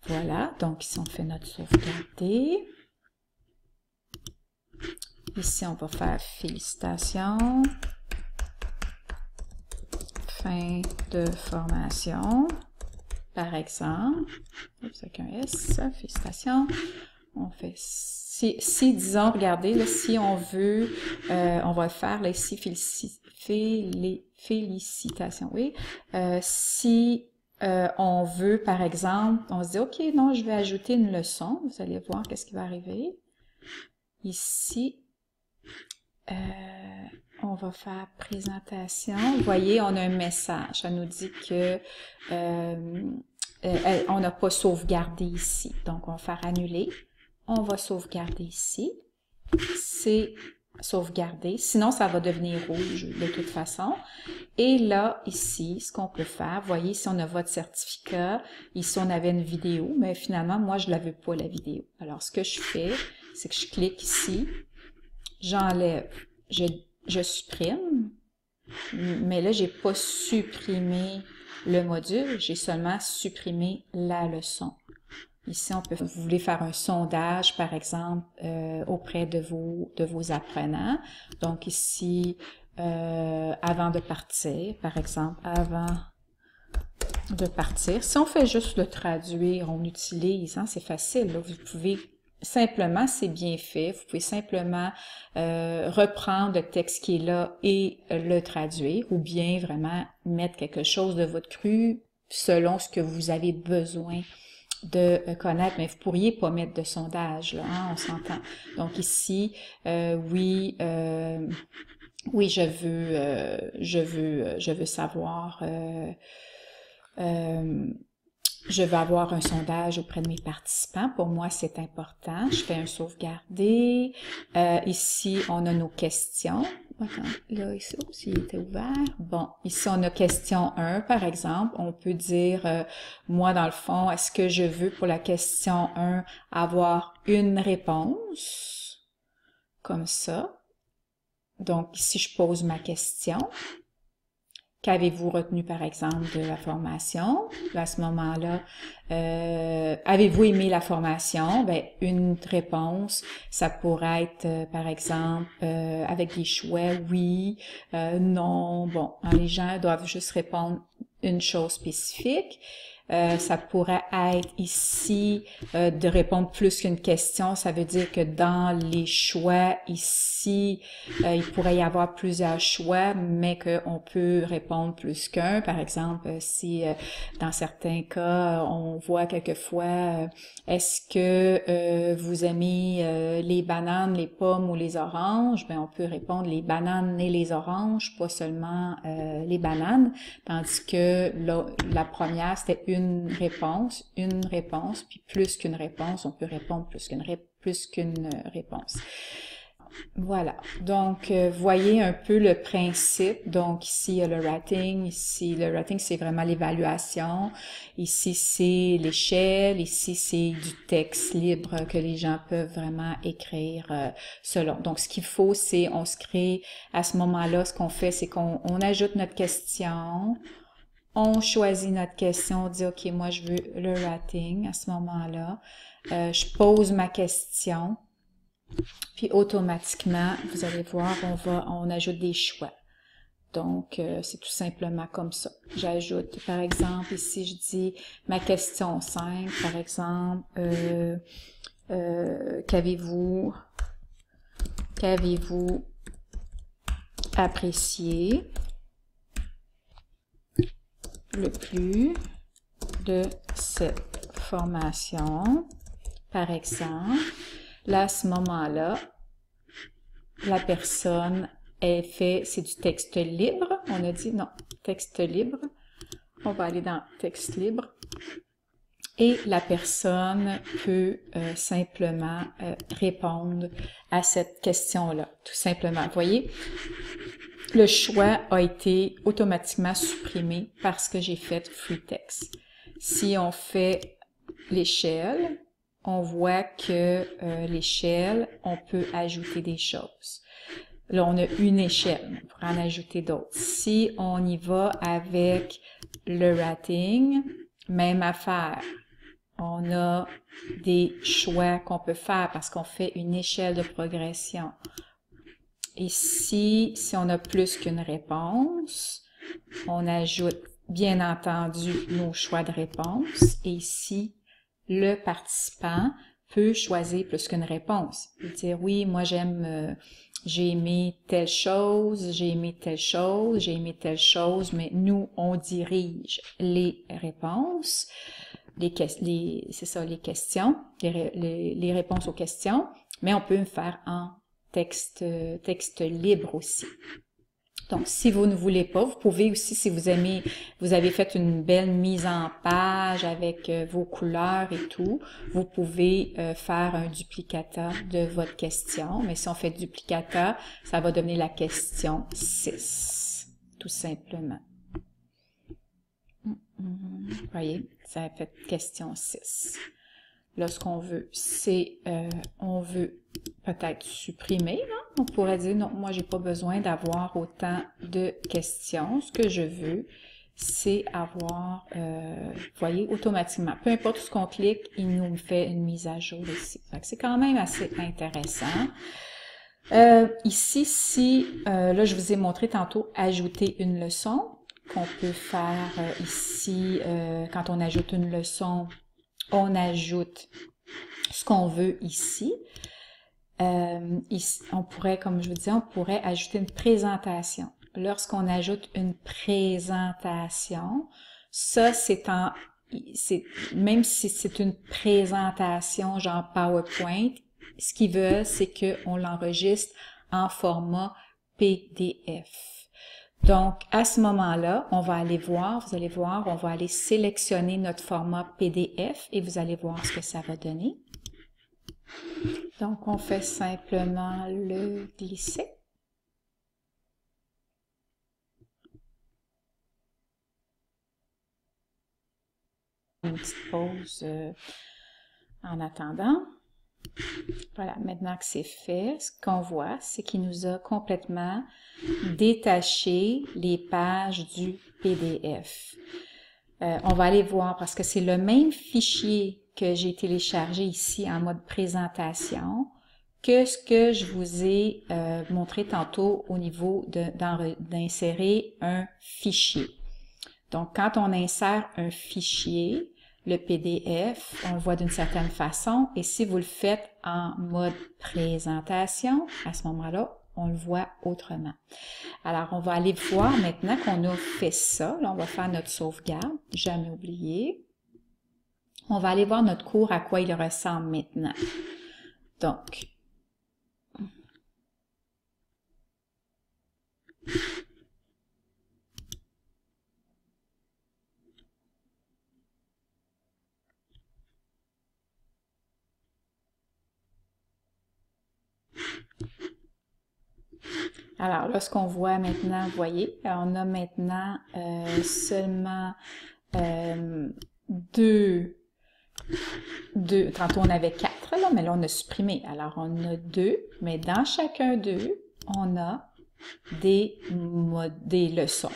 Voilà. Donc, ici, on fait notre sauvegarder. Ici, on va faire félicitations. Fin de formation. Par exemple, avec un S, félicitations. On fait, si disons, regardez, là, si on veut, on va le faire, là, ici, félicitations, oui. Si on veut, par exemple, on se dit, OK, non, je vais ajouter une leçon. Vous allez voir qu'est-ce qui va arriver. Ici, on va faire présentation. Vous voyez, on a un message. Ça nous dit que on n'a pas sauvegardé ici. Donc, on va faire annuler. On va sauvegarder ici. C'est sauvegardé. Sinon, ça va devenir rouge de toute façon. Et là, ici, ce qu'on peut faire, vous voyez, si on a votre certificat, ici, on avait une vidéo, mais finalement, moi, je ne la veux pas, la vidéo. Alors, ce que je fais, c'est que je clique ici, j'enlève, je supprime, mais là, j'ai pas supprimé le module, j'ai seulement supprimé la leçon. Ici, vous voulez faire un sondage, par exemple, auprès de vos apprenants. Donc ici, avant de partir, par exemple, avant de partir. Si on fait juste le traduire, on utilise, hein, c'est facile, là, vous pouvez simplement, c'est bien fait, vous pouvez simplement reprendre le texte qui est là et le traduire, ou bien vraiment mettre quelque chose de votre cru selon ce que vous avez besoin de connaître, mais vous pourriez pas mettre de sondage, là, hein, on s'entend. Donc ici, oui, je veux savoir, je veux avoir un sondage auprès de mes participants. Pour moi, c'est important. Je fais un sauvegarder. Ici, on a nos questions. Attends, là, ici, s'il était ouvert. Bon, ici, on a question 1, par exemple. On peut dire, moi, dans le fond, est-ce que je veux, pour la question 1, avoir une réponse? Comme ça. Donc, ici, je pose ma question. Qu'avez-vous retenu, par exemple, de la formation? Là, à ce moment-là, avez-vous aimé la formation? Ben, une réponse, ça pourrait être, par exemple, avec des choix, oui, non. Bon, hein, les gens doivent juste répondre une chose spécifique. Ça pourrait être ici de répondre plus qu'une question. Ça veut dire que dans les choix ici, il pourrait y avoir plusieurs choix, mais qu'on peut répondre plus qu'un. Par exemple, si dans certains cas, on voit quelquefois, est-ce que vous aimez les bananes, les pommes ou les oranges? Ben, on peut répondre les bananes et les oranges, pas seulement les bananes. Tandis que la première, c'était une réponse, puis plus qu'une réponse, on peut répondre plus qu'une réponse. voilà. Donc, voyez un peu le principe. Donc, ici, il y a le rating. Ici, le rating, c'est vraiment l'évaluation. Ici, c'est l'échelle. Ici, c'est du texte libre que les gens peuvent vraiment écrire selon. Donc, ce qu'il faut, c'est, on se crée, à ce moment-là, ce qu'on fait, c'est qu'on ajoute notre question. On choisit notre question, on dit, OK, moi, je veux le rating à ce moment-là. Je pose ma question. Puis automatiquement, vous allez voir, on ajoute des choix. Donc, c'est tout simplement comme ça. J'ajoute, par exemple, ici, je dis ma question 5, par exemple, qu'avez-vous apprécié le plus de cette formation, par exemple. Là, à ce moment-là, la personne c'est du texte libre. On a dit non, texte libre. On va aller dans texte libre. Et la personne peut simplement répondre à cette question-là, tout simplement. Vous voyez, le choix a été automatiquement supprimé parce que j'ai fait free text. Si on fait l'échelle, on voit que l'échelle, on peut ajouter des choses. Là, on a une échelle, on pourrait en ajouter d'autres. Si on y va avec le rating, même affaire. On a des choix qu'on peut faire parce qu'on fait une échelle de progression. Ici, si on a plus qu'une réponse, on ajoute bien entendu nos choix de réponse. Et ici, le participant peut choisir plus qu'une réponse. Il peut dire, oui, moi j'ai aimé telle chose, j'ai aimé telle chose, j'ai aimé telle chose, mais nous, on dirige les réponses, c'est ça, les questions, les réponses aux questions, mais on peut le faire en texte libre aussi. Donc, si vous ne voulez pas, vous pouvez aussi, si vous aimez, vous avez fait une belle mise en page avec vos couleurs et tout, vous pouvez faire un duplicata de votre question. Mais si on fait duplicata, ça va donner la question 6, tout simplement. Vous voyez, ça a fait question 6. Là, ce qu'on veut, c'est, on veut peut-être supprimer, là. On pourrait dire, non, moi, j'ai pas besoin d'avoir autant de questions. Ce que je veux, c'est avoir, vous voyez, automatiquement. Peu importe ce qu'on clique, il nous fait une mise à jour ici. C'est quand même assez intéressant. Ici, si, là, je vous ai montré tantôt, ajouter une leçon, qu'on peut faire ici, quand on ajoute une leçon, on ajoute ce qu'on veut ici. Ici. On pourrait, comme je vous disais, on pourrait ajouter une présentation. Lorsqu'on ajoute une présentation, ça, même si c'est une présentation genre PowerPoint, ce qu'ils veulent, c'est qu'on l'enregistre en format PDF. Donc, à ce moment-là, on va aller voir, vous allez voir, on va aller sélectionner notre format PDF et vous allez voir ce que ça va donner. Donc, on fait simplement le glisser. Une petite pause en attendant. Voilà, maintenant que c'est fait, ce qu'on voit, c'est qu'il nous a complètement détaché les pages du PDF. On va aller voir parce que c'est le même fichier que j'ai téléchargé ici en mode présentation que ce que je vous ai montré tantôt au niveau d'insérer un fichier. Donc, quand on insère un fichier, le PDF, on le voit d'une certaine façon, et si vous le faites en mode présentation, à ce moment-là, on le voit autrement. Alors, on va aller voir maintenant qu'on a fait ça. Là, on va faire notre sauvegarde, jamais oublié. On va aller voir notre cours, à quoi il ressemble maintenant. Donc, Alors là, ce qu'on voit maintenant, vous voyez, on a maintenant seulement deux. Tantôt on avait 4, là, mais là on a supprimé. Alors on a 2, mais dans chacun d'eux, on a des leçons.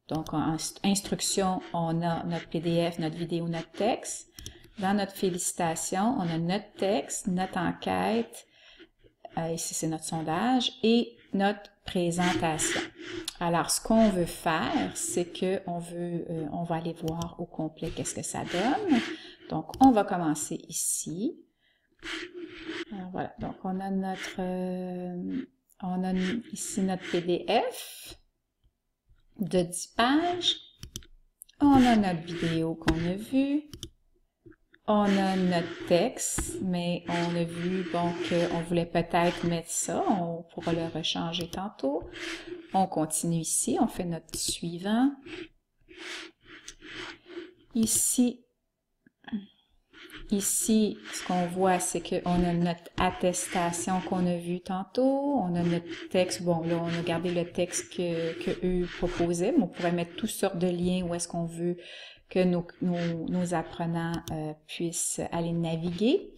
Donc en instruction, on a notre PDF, notre vidéo, notre texte. Dans notre félicitation, on a notre texte, notre enquête, ici c'est notre sondage, et notre présentation. Alors, ce qu'on veut faire, c'est que on va aller voir au complet qu'est-ce que ça donne. Donc, on va commencer ici. Alors, voilà. Donc, on a ici notre PDF de 10 pages. On a notre vidéo qu'on a vue. On a notre texte, mais on a vu bon, qu'on voulait peut-être mettre ça. On pourra le rechanger tantôt. On continue ici. On fait notre suivant. Ici, ce qu'on voit, c'est qu'on a notre attestation qu'on a vue tantôt. On a notre texte. Bon, là, on a gardé le texte que eux proposaient, mais on pourrait mettre toutes sortes de liens où est-ce qu'on veut que nos apprenants puissent aller naviguer.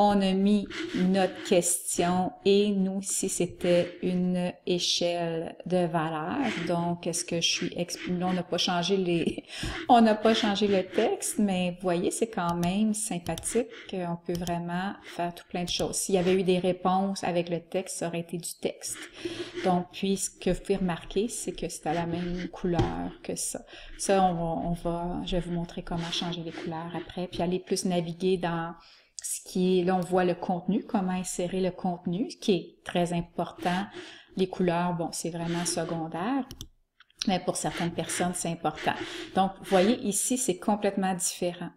On a mis notre question et nous, si c'était une échelle de valeur, donc est-ce que je suis là, on n'a pas changé on n'a pas changé le texte, mais vous voyez, c'est quand même sympathique. On peut vraiment faire tout plein de choses. S'il y avait eu des réponses avec le texte, ça aurait été du texte. Donc, puis ce que vous pouvez remarquer, c'est que c'est à la même couleur que ça. Ça, je vais vous montrer comment changer les couleurs après, puis aller plus naviguer dans ce qui est, là on voit le contenu, comment insérer le contenu, ce qui est très important. Les couleurs, bon, c'est vraiment secondaire, mais pour certaines personnes, c'est important. Donc, vous voyez, ici, c'est complètement différent.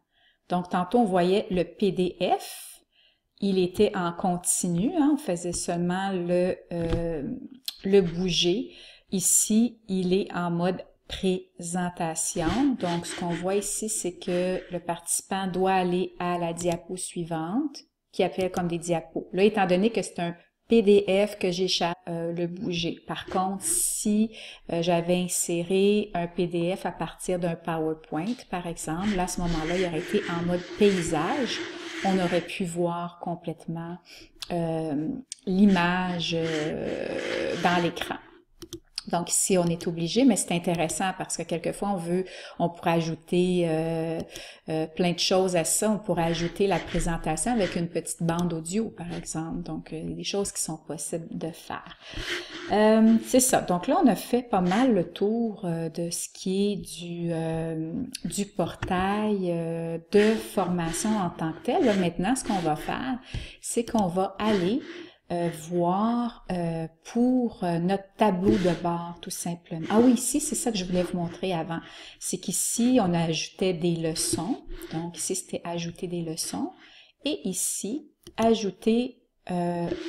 Donc, tantôt, on voyait le PDF, il était en continu, hein, on faisait seulement le bouger. Ici, il est en mode présentation. Donc, ce qu'on voit ici, c'est que le participant doit aller à la diapo suivante, qui appelle comme des diapos. Là, étant donné que c'est un PDF que j'échappe le bouger. Par contre, si j'avais inséré un PDF à partir d'un PowerPoint, par exemple, là, à ce moment-là, il aurait été en mode paysage. On aurait pu voir complètement l'image dans l'écran. Donc ici, on est obligé, mais c'est intéressant parce que quelquefois, on pourrait ajouter plein de choses à ça. On pourrait ajouter la présentation avec une petite bande audio, par exemple. Donc, il y a des choses qui sont possibles de faire. C'est ça. Donc là, on a fait pas mal le tour de ce qui est du portail de formation en tant que tel. Là, maintenant, ce qu'on va faire, c'est qu'on va aller voir pour notre tableau de bord, tout simplement. Ah oui, ici, c'est ça que je voulais vous montrer avant. C'est qu'ici, on ajoutait des leçons. Donc, ici, c'était ajouter des leçons. Et ici, ajouter,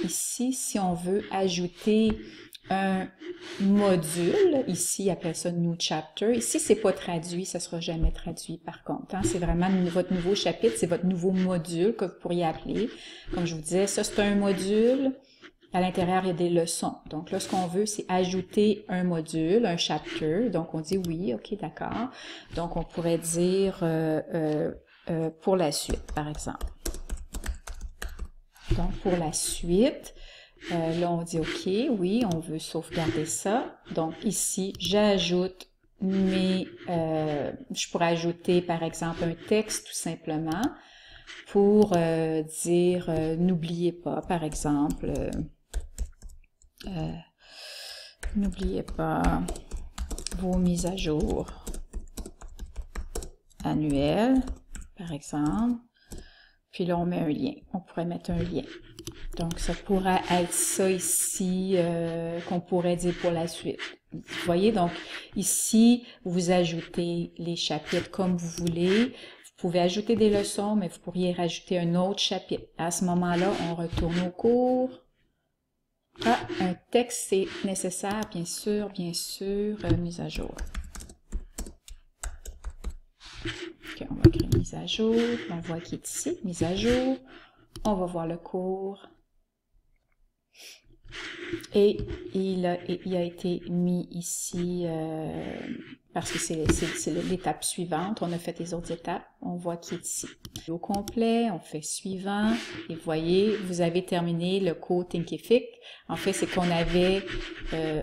ici, si on veut ajouter un module, ici, il appelle ça New Chapter. Ici, c'est pas traduit, ça sera jamais traduit par contre. Hein? C'est vraiment votre nouveau chapitre, c'est votre nouveau module que vous pourriez appeler. Comme je vous disais, ça c'est un module. À l'intérieur, il y a des leçons. Donc là, ce qu'on veut, c'est ajouter un module, un chapter. Donc, on dit oui, ok, d'accord. Donc, on pourrait dire pour la suite, par exemple. Donc, pour la suite, là, on dit OK, oui, on veut sauvegarder ça. Donc, ici, j'ajoute je pourrais ajouter, par exemple, un texte, tout simplement, pour dire n'oubliez pas, par exemple, n'oubliez pas vos mises à jour annuelles, par exemple. Puis là, on met un lien. On pourrait mettre un lien. Donc, ça pourrait être ça ici qu'on pourrait dire pour la suite. Vous voyez, donc ici, vous ajoutez les chapitres comme vous voulez. Vous pouvez ajouter des leçons, mais vous pourriez rajouter un autre chapitre. À ce moment-là, on retourne au cours. Ah, un texte, c'est nécessaire, bien sûr, mise à jour. OK, on va créer une mise à jour. On voit qu'il est ici, mise à jour. On va voir le cours. Et il a été mis ici parce que c'est l'étape suivante. On a fait les autres étapes. On voit qu'il est ici. Au complet, on fait suivant. Et vous voyez, vous avez terminé le cours Thinkific. En fait, c'est qu'on avait,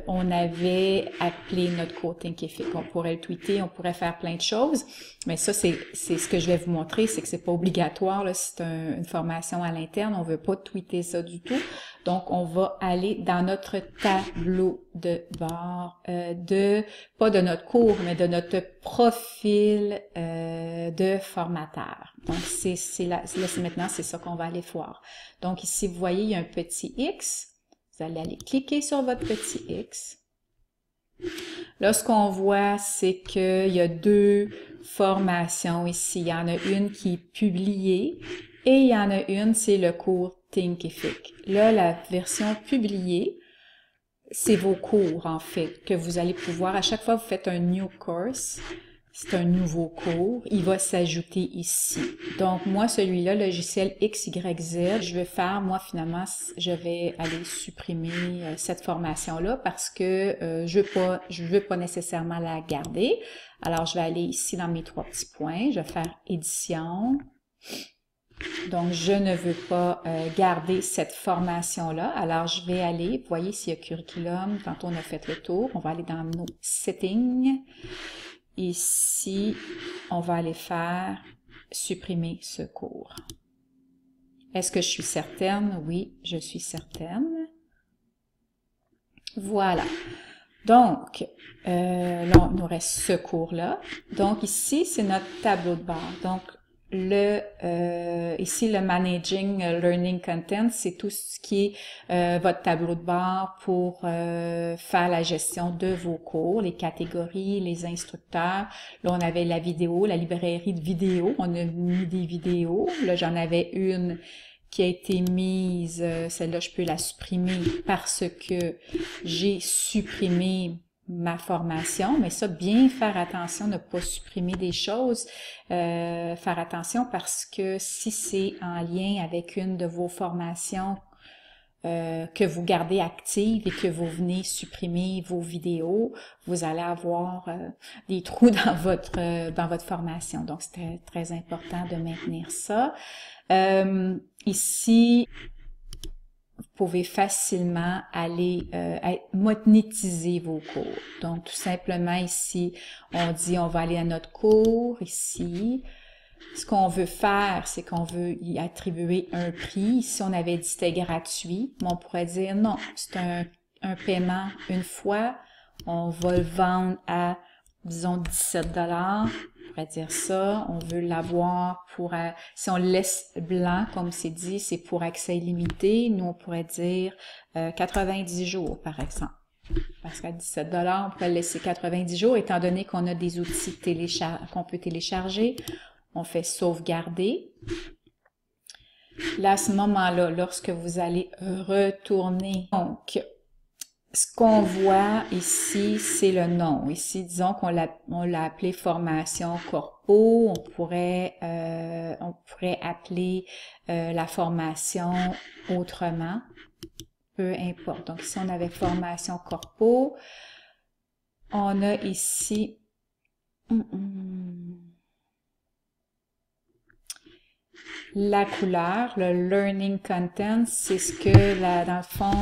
on avait appelé notre cours Thinkific. On pourrait le tweeter, on pourrait faire plein de choses. Mais ça, c'est ce que je vais vous montrer, c'est que c'est pas obligatoire. Là, c'est une formation à l'interne. On veut pas tweeter ça du tout. Donc, on va aller dans notre tableau de bord pas de notre cours, mais de notre profil de formateur. Donc, maintenant, c'est ça qu'on va aller voir. Donc, ici, vous voyez, il y a un petit X. Vous allez aller cliquer sur votre petit X. Là, ce qu'on voit, c'est qu'il y a deux formations ici. Il y en a une qui est publiée et il y en a une, c'est le cours Thinkific. Là, la version publiée, c'est vos cours, en fait, que vous allez pouvoir, à chaque fois que vous faites un new course, c'est un nouveau cours, il va s'ajouter ici. Donc, moi, celui-là, logiciel XYZ, je vais faire, moi, finalement, je vais aller supprimer cette formation-là parce que je veux pas nécessairement la garder. Alors, je vais aller ici dans mes trois petits points, je vais faire édition. Donc, je ne veux pas garder cette formation-là. Alors, je vais aller, vous voyez, s'il y a curriculum, tantôt on a fait le tour, on va aller dans nos settings. Ici, on va aller faire supprimer ce cours. Est-ce que je suis certaine? Oui, je suis certaine. Voilà. Donc, là, il nous reste ce cours-là. Donc, ici, c'est notre tableau de bord. Donc, ici, le Managing Learning Content, c'est tout ce qui est votre tableau de bord pour faire la gestion de vos cours, les catégories, les instructeurs. Là, on avait la vidéo, la librairie de vidéos. On a mis des vidéos. Là, j'en avais une qui a été mise. Celle-là, je peux la supprimer parce que j'ai supprimé ma formation, mais ça, bien faire attention, ne pas supprimer des choses, faire attention parce que si c'est en lien avec une de vos formations que vous gardez active et que vous venez supprimer vos vidéos, vous allez avoir des trous dans votre formation. Donc, c'est très important de maintenir ça. Ici, vous pouvez facilement aller monétiser vos cours. Donc, tout simplement ici, on dit on va aller à notre cours ici. Ce qu'on veut faire, c'est qu'on veut y attribuer un prix. Si on avait dit c'était gratuit, on pourrait dire non, c'est un paiement une fois. On va le vendre à, disons, 17 $. On pourrait dire ça. On veut l'avoir pour, si on le laisse blanc, comme c'est dit, c'est pour accès illimité. Nous, on pourrait dire 90 jours, par exemple. Parce qu'à 17 $, on pourrait le laisser 90 jours, étant donné qu'on a des outils qu'on peut télécharger. On fait sauvegarder. Là, à ce moment-là, lorsque vous allez retourner, donc, ce qu'on voit ici, c'est le nom. Ici, disons qu'on l'a appelé formation corpo. On pourrait appeler la formation autrement. Peu importe. Donc, ici, on avait formation corpo. On a ici... La couleur, le learning content, c'est ce que, dans le fond,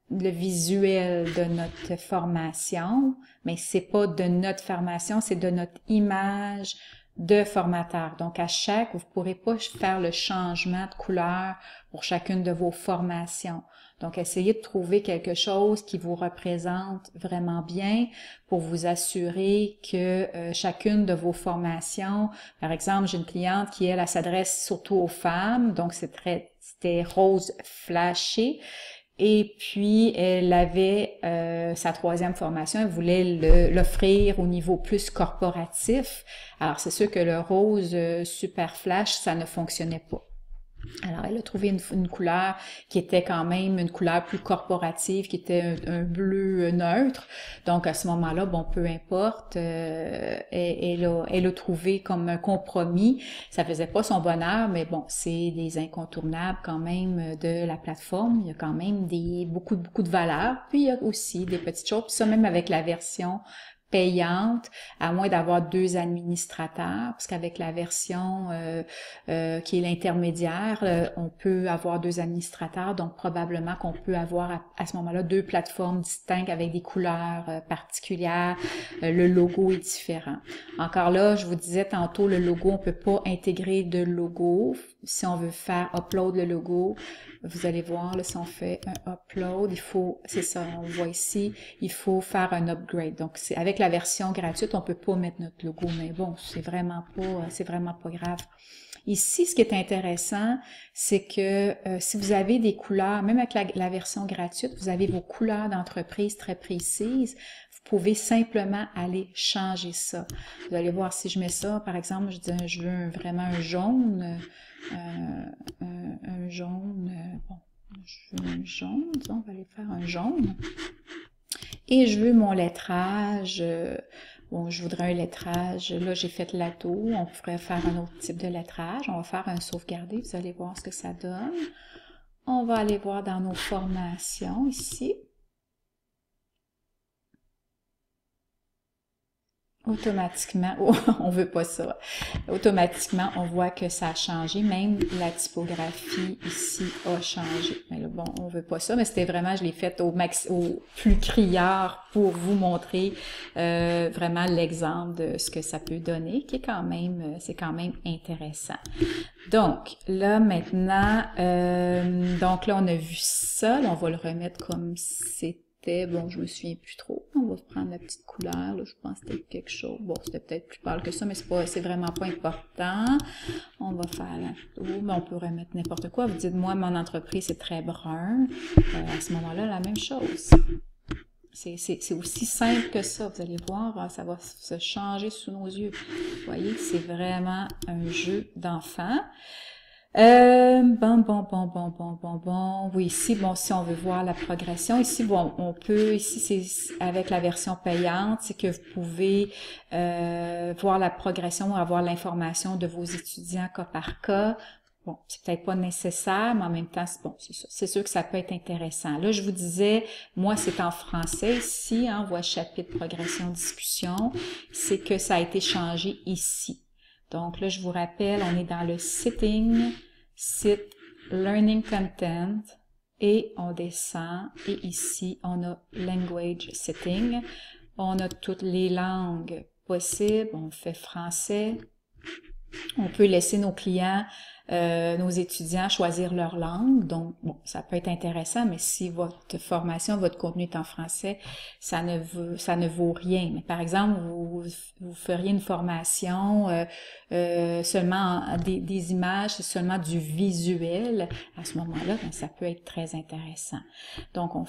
le visuel de notre formation, mais c'est pas de notre formation, c'est de notre image de formateur. Donc, vous pourrez pas faire le changement de couleur pour chacune de vos formations. Donc, essayez de trouver quelque chose qui vous représente vraiment bien pour vous assurer que chacune de vos formations, par exemple, j'ai une cliente qui, elle s'adresse surtout aux femmes, donc c'était rose flashé. Et puis, elle avait sa troisième formation, elle voulait l'offrir au niveau plus corporatif. Alors, c'est sûr que le rose super flash, ça ne fonctionnait pas. Alors, elle a trouvé une couleur qui était quand même une couleur plus corporative, qui était un bleu neutre. Donc, à ce moment-là, bon, peu importe, elle a trouvé comme un compromis. Ça faisait pas son bonheur, mais bon, c'est des incontournables quand même de la plateforme. Il y a quand même beaucoup de valeurs. Puis, il y a aussi des petites choses. Puis ça, même avec la version payante, à moins d'avoir 2 administrateurs, parce qu'avec la version qui est l'intermédiaire, on peut avoir 2 administrateurs, donc probablement qu'on peut avoir à ce moment-là 2 plateformes distinctes avec des couleurs particulières, le logo est différent. Encore là, je vous disais tantôt, le logo, on peut pas intégrer de logo. Si on veut faire upload le logo, vous allez voir, là, si on fait un upload, il faut, c'est ça, on voit ici, il faut faire un upgrade. Donc, c'est avec la version gratuite, on peut pas mettre notre logo, mais bon, c'est vraiment pas grave. Ici, ce qui est intéressant, c'est que si vous avez des couleurs, même avec la version gratuite, vous avez vos couleurs d'entreprise très précises, vous pouvez simplement aller changer ça. Vous allez voir, si je mets ça, par exemple, je dis, je veux vraiment un jaune, un jaune, bon, je veux un jaune, disons, on va aller faire un jaune. Et je veux mon lettrage, bon, je voudrais un lettrage, là j'ai fait l'ato, on pourrait faire un autre type de lettrage, on va faire un sauvegarder, vous allez voir ce que ça donne. On va aller voir dans nos formations ici. Automatiquement, oh, on veut pas ça. Automatiquement, on voit que ça a changé. Même la typographie ici a changé. Mais là, bon, on veut pas ça, mais c'était vraiment, je l'ai fait au plus criard pour vous montrer vraiment l'exemple de ce que ça peut donner, qui est quand même, c'est quand même intéressant. Donc, là, maintenant, donc là, on a vu ça. Là, on va le remettre comme c'était. Bon, je me souviens plus trop. On va prendre la petite couleur. Là, je pense que c'était quelque chose. Bon, c'était peut-être plus pâle que ça, mais c'est vraiment pas important. On va faire la photo, mais on peut remettre n'importe quoi. Vous dites, moi, mon entreprise, c'est très brun. À ce moment-là, la même chose. C'est aussi simple que ça. Vous allez voir, ça va se changer sous nos yeux. Vous voyez, c'est vraiment un jeu d'enfant. Bon. Oui, ici, bon, si on veut voir la progression, ici, bon, on peut, ici, c'est avec la version payante, c'est que vous pouvez voir la progression, avoir l'information de vos étudiants cas par cas. Bon, c'est peut-être pas nécessaire, mais en même temps, bon, c'est ça. C'est sûr que ça peut être intéressant. Là, je vous disais, moi, c'est en français ici, hein, on voit chapitre progression discussion, c'est que ça a été changé ici. Donc là, je vous rappelle, on est dans le Sitting, Sit, Learning Content, et on descend, et ici, on a Language Setting. On a toutes les langues possibles, on fait français. On peut laisser nos clients, nos étudiants choisir leur langue. Donc, bon, ça peut être intéressant, mais si votre formation, votre contenu est en français, ça ne vaut rien. Mais par exemple, vous feriez une formation seulement des images, c'est seulement du visuel. À ce moment-là, ben, ça peut être très intéressant. Donc, on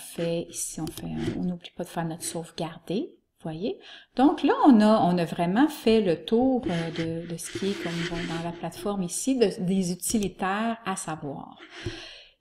n'oublie pas de faire notre sauvegarder. Voyez? Donc là, on a vraiment fait le tour de ce qui est comme dans la plateforme ici, des utilitaires à savoir.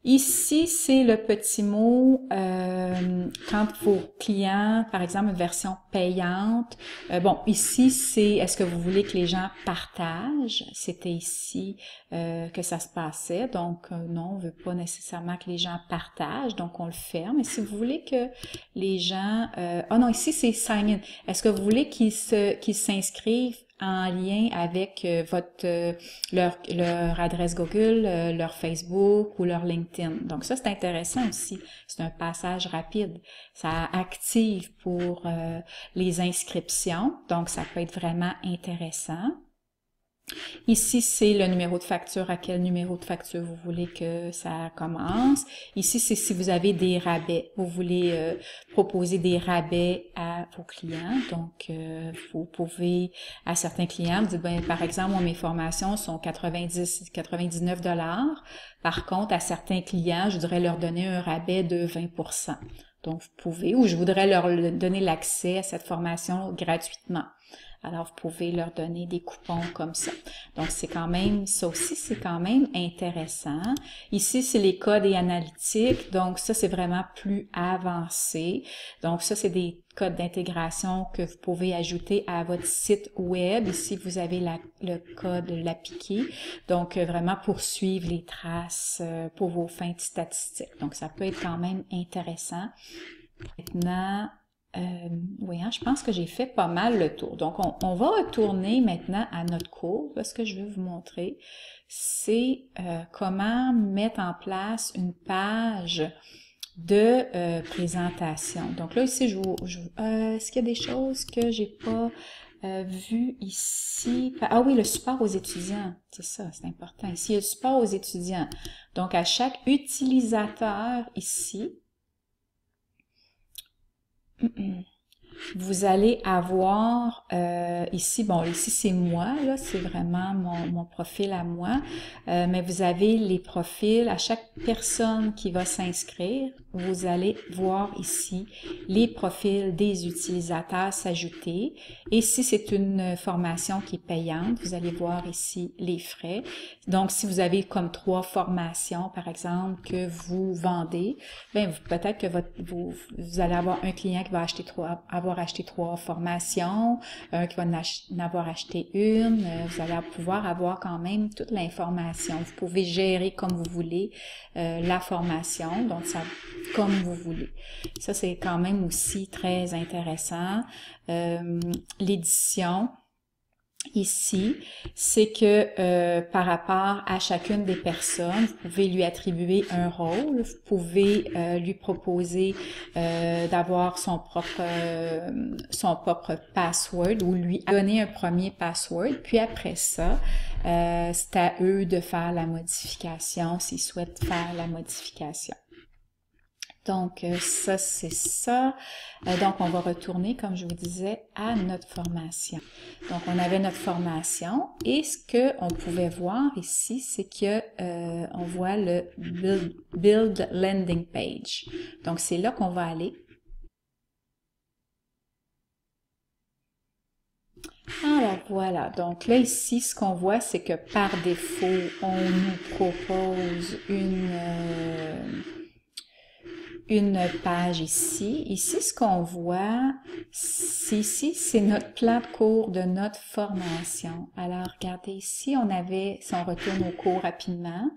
Ici, c'est le petit mot quand vos clients, par exemple, une version payante. Bon, ici, c'est est-ce que vous voulez que les gens partagent? C'était ici que ça se passait. Donc, non, on veut pas nécessairement que les gens partagent. Donc, on le ferme. Et si vous voulez que les gens... non, ici, c'est sign in. Est-ce que vous voulez qu'ils s'inscrivent en lien avec leur adresse Google, leur Facebook ou leur LinkedIn. Donc ça, c'est intéressant aussi. C'est un passage rapide. Ça active pour les inscriptions. Donc, ça peut être vraiment intéressant. Ici, c'est le numéro de facture, à quel numéro de facture vous voulez que ça commence. Ici, c'est si vous avez des rabais. Vous voulez proposer des rabais à vos clients. Donc, vous pouvez, à certains clients, vous dites, ben, par exemple, moi, mes formations sont 99 $. Par contre, à certains clients, je voudrais leur donner un rabais de 20 %. Donc, vous pouvez, ou je voudrais leur donner l'accès à cette formation gratuitement. Alors, vous pouvez leur donner des coupons comme ça. Donc, c'est quand même, ça aussi, c'est quand même intéressant. Ici, c'est les codes et analytiques. Donc, ça, c'est vraiment plus avancé. Donc, ça, c'est des codes d'intégration que vous pouvez ajouter à votre site web. Ici, vous avez le code l'appliquer. Donc, vraiment pour suivre les traces pour vos fins statistiques. Donc, ça peut être quand même intéressant. Maintenant, oui, hein, je pense que j'ai fait pas mal le tour. Donc, on va retourner maintenant à notre cours. Ce que je vais vous montrer, c'est comment mettre en place une page de présentation. Donc là, ici, est-ce qu'il y a des choses que j'ai pas vues ici? Ah oui, le support aux étudiants. C'est ça, c'est important. Ici, il y a le support aux étudiants. Donc, à chaque utilisateur ici, vous allez avoir ici, bon, ici c'est moi, là, c'est vraiment mon profil à moi, mais vous avez les profils, à chaque personne qui va s'inscrire, vous allez voir ici les profils des utilisateurs s'ajouter, et si c'est une formation qui est payante, vous allez voir ici les frais. Donc, si vous avez comme 3 formations, par exemple, que vous vendez, bien, peut-être que vous allez avoir un client qui va avoir acheté 3 formations, un qui va en avoir acheté une. Vous allez pouvoir avoir quand même toute l'information. Vous pouvez gérer comme vous voulez la formation, donc ça comme vous voulez. Ça, c'est quand même aussi très intéressant. L'édition ici, c'est que par rapport à chacune des personnes, vous pouvez lui attribuer un rôle, vous pouvez lui proposer d'avoir son propre password ou lui donner un premier password, puis après ça, c'est à eux de faire la modification s'ils souhaitent faire la modification. Donc, ça, c'est ça. Donc, on va retourner, comme je vous disais, à notre formation. Donc, on avait notre formation et ce qu'on pouvait voir ici, c'est que on voit le Build Landing Page. Donc, c'est là qu'on va aller. Alors, voilà. Donc, là, ici, ce qu'on voit, c'est que par défaut, on nous propose une page ici. Ici, ce qu'on voit, c'est notre plan de cours de notre formation. Alors, regardez ici, si on retourne au cours rapidement,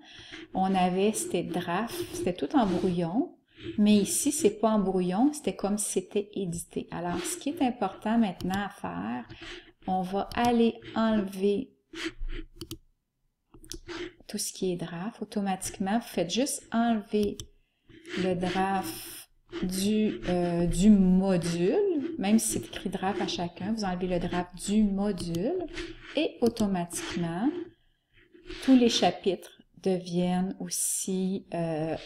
c'était draft, c'était tout en brouillon, mais ici, c'est pas en brouillon, c'était comme si c'était édité. Alors, ce qui est important maintenant à faire, on va aller enlever tout ce qui est draft. Automatiquement, vous faites juste enlever le draft du module, même si c'est écrit draft à chacun, vous enlevez le draft du module et automatiquement, tous les chapitres deviennent aussi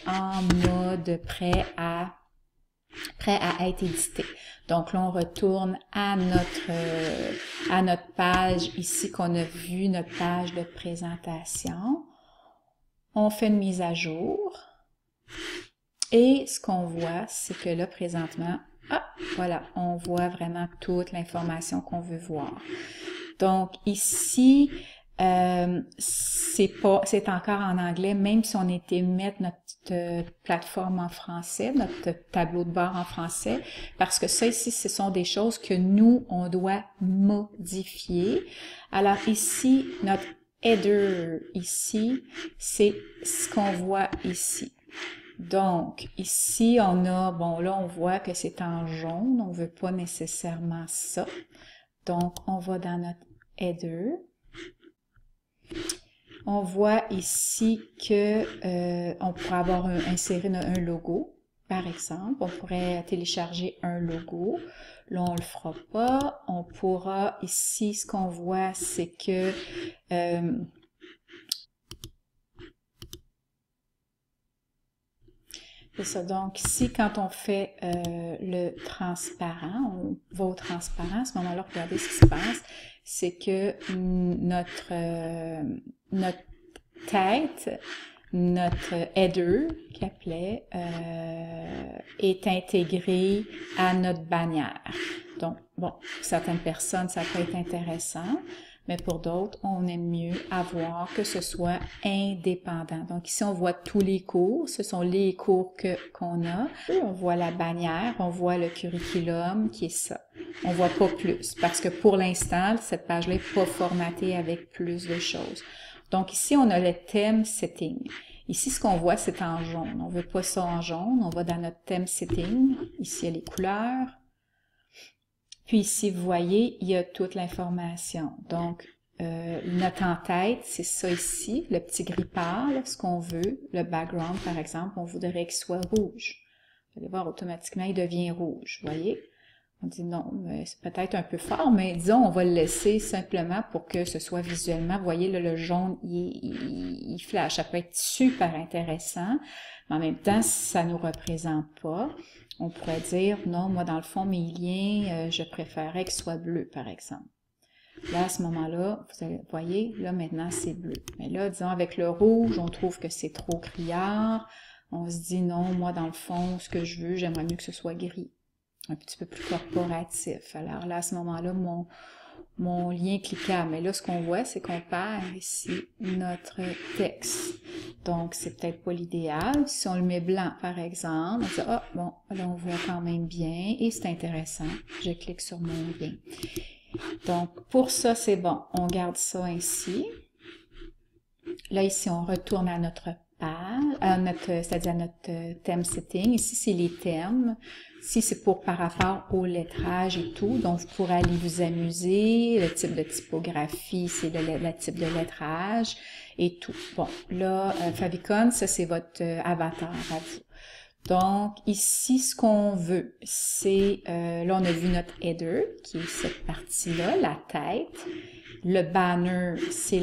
en mode prêt à être édité. Donc là, on retourne à notre page ici qu'on a vu, notre page de présentation. On fait une mise à jour. Et ce qu'on voit, c'est que là, présentement, voilà, on voit vraiment toute l'information qu'on veut voir. Donc, ici, c'est encore en anglais, même si on était mettre notre plateforme en français, notre tableau de bord en français, parce que ça ici, ce sont des choses que nous, on doit modifier. Alors ici, notre header ici, c'est ce qu'on voit ici. Donc, ici, on a, bon, là, on voit que c'est en jaune, on ne veut pas nécessairement ça. Donc, on va dans notre header. On voit ici que on pourrait insérer un logo, par exemple. On pourrait télécharger un logo. Là, on le fera pas. On pourra, ici, ce qu'on voit, c'est que c'est ça. Donc, ici, quand on fait le transparent, on va au transparent, à ce moment-là, regardez ce qui se passe, c'est que notre tête, notre header, qui appelait, est intégré à notre bannière. Donc, bon, pour certaines personnes, ça peut être intéressant, mais pour d'autres, on aime mieux avoir que ce soit indépendant. Donc ici, on voit tous les cours, ce sont les cours qu'on a. On voit la bannière, on voit le curriculum qui est ça. On voit pas plus, parce que pour l'instant, cette page-là n'est pas formatée avec plus de choses. Donc ici, on a le thème setting. Ici, ce qu'on voit, c'est en jaune. On veut pas ça en jaune, on va dans notre thème setting. Ici, il y a les couleurs. Puis ici, vous voyez, il y a toute l'information. Donc, notre en-tête, c'est ça ici, le petit gris pâle, ce qu'on veut. Le background, par exemple, on voudrait qu'il soit rouge. Vous allez voir, automatiquement, il devient rouge, vous voyez? On dit non, c'est peut-être un peu fort, mais disons, on va le laisser simplement pour que ce soit visuellement. Vous voyez, là, le jaune, il flash. Ça peut être super intéressant, mais en même temps, ça ne nous représente pas. On pourrait dire, non, moi, dans le fond, mes liens, je préférerais qu'ils soient bleus, par exemple. Là, à ce moment-là, vous voyez, là, maintenant, c'est bleu. Mais là, disons, avec le rouge, on trouve que c'est trop criard. On se dit, non, moi, dans le fond, ce que je veux, j'aimerais mieux que ce soit gris. Un petit peu plus corporatif. Alors là, à ce moment-là, mon lien cliquable. Mais là, ce qu'on voit, c'est qu'on perd ici notre texte. Donc, c'est peut-être pas l'idéal. Si on le met blanc, par exemple, on dit, ah, bon, là, on voit quand même bien et c'est intéressant. Je clique sur mon lien. Donc, pour ça, c'est bon. On garde ça ainsi. Là, ici, on retourne à notre page, c'est-à-dire à notre thème setting. Ici, c'est les thèmes. Ici, c'est par rapport au lettrage et tout. Donc, vous pourrez aller vous amuser. Le type de typographie, c'est le type de lettrage et tout. Bon, là, Favicon, ça, c'est votre avatar à vous. Donc, ici, ce qu'on veut, c'est, là, on a vu notre header, qui est cette partie-là, la tête. Le banner, c'est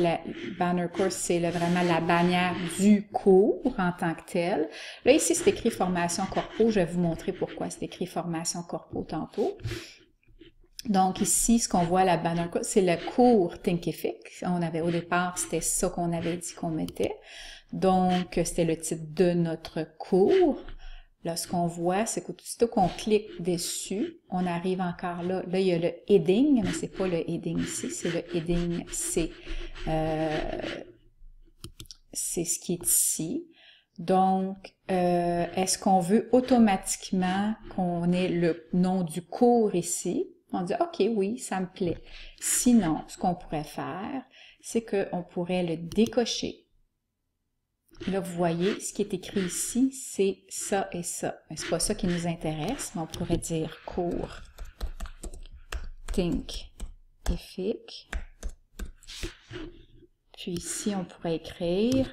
banner course, c'est vraiment la bannière du cours en tant que tel. Là, ici, c'est écrit formation corpo. Je vais vous montrer pourquoi c'est écrit formation corpo tantôt. Donc, ici, ce qu'on voit, la banner course, c'est le cours Thinkific. On avait, au départ, c'était ça qu'on avait dit qu'on mettait. Donc, c'était le titre de notre cours. Là, ce qu'on voit, c'est qu'aussitôt qu'on clique dessus, on arrive encore là. Là, il y a le heading, mais c'est pas le heading ici, c'est le heading, c'est ce qui est ici. Donc, est-ce qu'on veut automatiquement qu'on ait le nom du cours ici? On dit, OK, oui, ça me plaît. Sinon, ce qu'on pourrait faire, c'est qu'on pourrait le décocher. Là, vous voyez, ce qui est écrit ici, c'est ça et ça. Mais c'est pas ça qui nous intéresse, mais on pourrait dire cours Thinkific. Puis ici, on pourrait écrire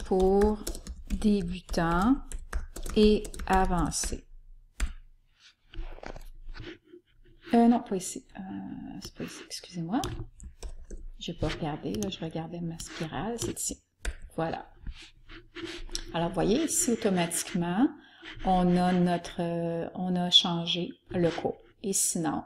pour débutants et avancés. Non, pas ici. C'est pas ici, excusez-moi. Je n'ai pas regardé, là, je regardais ma spirale, c'est ici. Voilà. Alors, vous voyez, ici, automatiquement, on a changé le cours. Et sinon,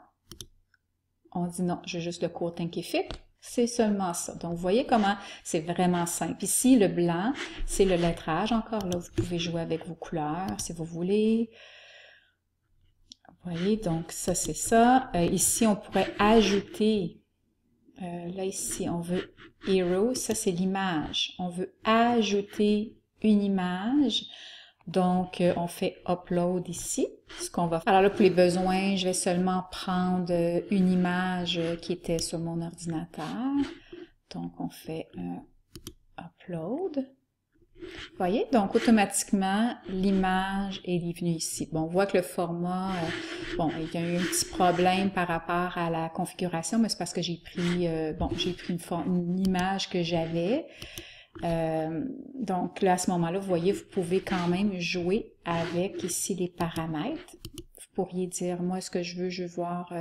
on dit non, j'ai juste le cours Thinkific, c'est seulement ça. Donc, vous voyez comment c'est vraiment simple. Ici, le blanc, c'est le lettrage. Encore là, vous pouvez jouer avec vos couleurs si vous voulez. Vous voyez, donc ça, c'est ça. Ici, on pourrait ajouter, là, ici, on veut Hero, ça, c'est l'image. On veut ajouter une image. Donc, on fait Upload ici, ce qu'on va faire. Alors là, pour les besoins, je vais seulement prendre une image qui était sur mon ordinateur. Donc, on fait Upload. Vous voyez? Donc, automatiquement, l'image est venue ici. Bon, on voit que le format, bon, il y a eu un petit problème par rapport à la configuration, mais c'est parce que j'ai pris, j'ai pris une image que j'avais. Donc là, à ce moment-là, vous voyez, vous pouvez quand même jouer avec ici les paramètres. Vous pourriez dire, moi, ce que je veux voir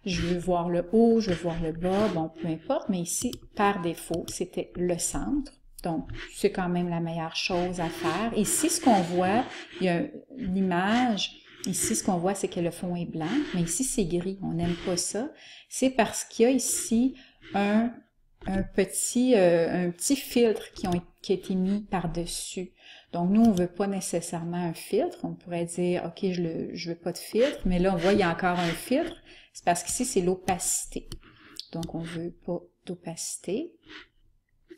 le haut, je veux voir le bas, bon, peu importe, mais ici, par défaut, c'était le centre. Donc, c'est quand même la meilleure chose à faire. Ici, ce qu'on voit, il y a l'image, ici, ce qu'on voit, c'est que le fond est blanc, mais ici, c'est gris. On n'aime pas ça. C'est parce qu'il y a ici un petit filtre qui a été mis par-dessus. Donc, nous, on veut pas nécessairement un filtre. On pourrait dire, OK, je veux pas de filtre, mais là, on voit, il y a encore un filtre. C'est parce qu'ici, c'est l'opacité. Donc, on veut pas d'opacité.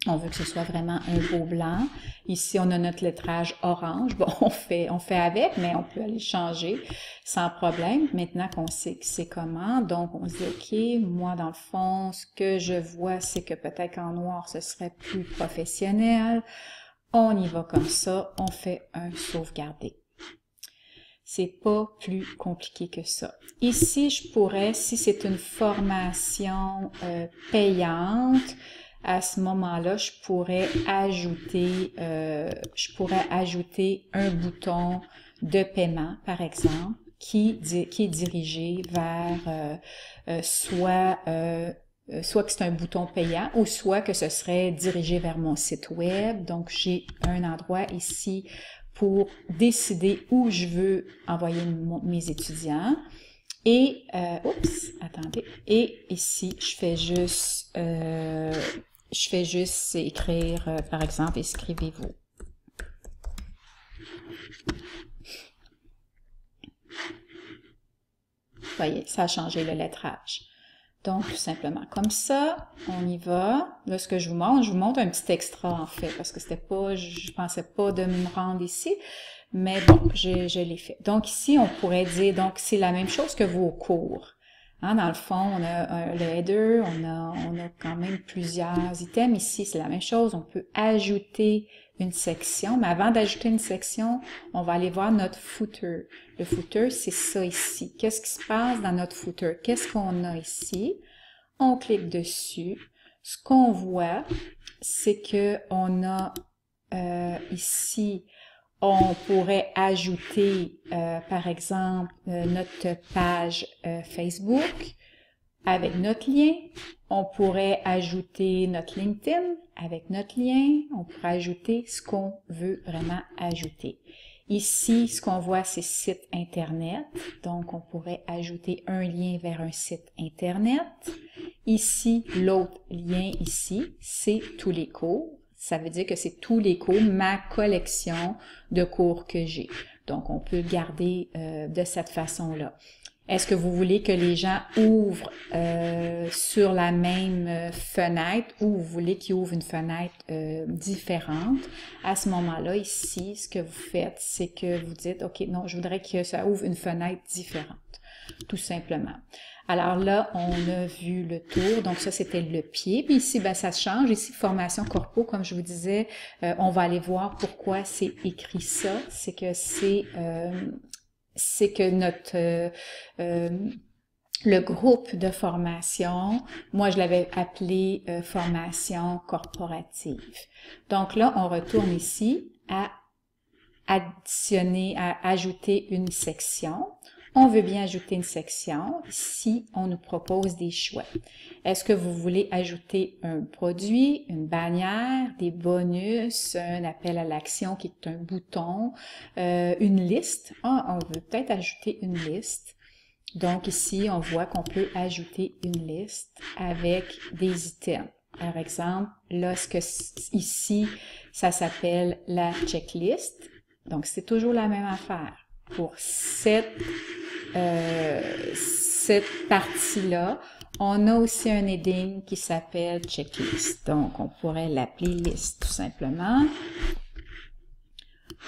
On veut que ce soit vraiment un beau blanc. Ici, on a notre lettrage orange. Bon, on fait avec, mais on peut aller changer sans problème. Maintenant qu'on sait que c'est comment, donc on se dit, OK, moi, dans le fond, ce que je vois, c'est que peut-être qu'en noir, ce serait plus professionnel. On y va comme ça. On fait un sauvegarder. C'est pas plus compliqué que ça. Ici, je pourrais, si c'est une formation payante, à ce moment-là, je pourrais ajouter un bouton de paiement, par exemple, qui est dirigé vers soit que c'est un bouton payant ou soit que ce serait dirigé vers mon site web. Donc, j'ai un endroit ici pour décider où je veux envoyer mes étudiants. Et, et ici, je fais juste écrire, par exemple, inscrivez-vous. Vous voyez, ça a changé le lettrage. Donc, tout simplement comme ça, on y va. Là, ce que je vous montre un petit extra, en fait, parce que c'était pas, je pensais pas de me rendre ici, mais bon, je l'ai fait. Donc, ici, on pourrait dire, donc, c'est la même chose que vos cours. Hein, dans le fond, on a le header, on a quand même plusieurs items. Ici, c'est la même chose. On peut ajouter une section, mais avant d'ajouter une section, on va aller voir notre footer. Le footer, c'est ça ici. Qu'est-ce qui se passe dans notre footer? Qu'est-ce qu'on a ici? On clique dessus. Ce qu'on voit, c'est que on a ici, on pourrait ajouter, par exemple, notre page Facebook avec notre lien. On pourrait ajouter notre LinkedIn avec notre lien. On pourrait ajouter ce qu'on veut vraiment ajouter. Ici, ce qu'on voit, c'est site Internet. Donc, on pourrait ajouter un lien vers un site Internet. Ici, l'autre lien ici, c'est tous les cours. Ça veut dire que c'est tous les cours, ma collection de cours que j'ai. Donc, on peut garder de cette façon-là. Est-ce que vous voulez que les gens ouvrent sur la même fenêtre ou vous voulez qu'ils ouvrent une fenêtre différente? À ce moment-là, ici, ce que vous faites, c'est que vous dites, OK, non, je voudrais que ça ouvre une fenêtre différente, tout simplement. Alors là, on a vu le tour, donc ça, c'était le pied. Puis ici, ben, ça change. Ici, formation corpo, comme je vous disais, on va aller voir pourquoi c'est écrit ça. C'est que notre le groupe de formation, moi je l'avais appelé formation corporative. Donc là, on retourne ici à ajouter une section. On veut bien ajouter une section. Ici, on nous propose des choix. Est-ce que vous voulez ajouter un produit, une bannière, des bonus, un appel à l'action qui est un bouton, une liste? On veut peut-être ajouter une liste. Donc ici, on voit qu'on peut ajouter une liste avec des items. Par exemple, là, ici, ça s'appelle la checklist. Donc, c'est toujours la même affaire. Pour cette partie-là, on a aussi un heading qui s'appelle checklist. Donc, on pourrait l'appeler liste tout simplement.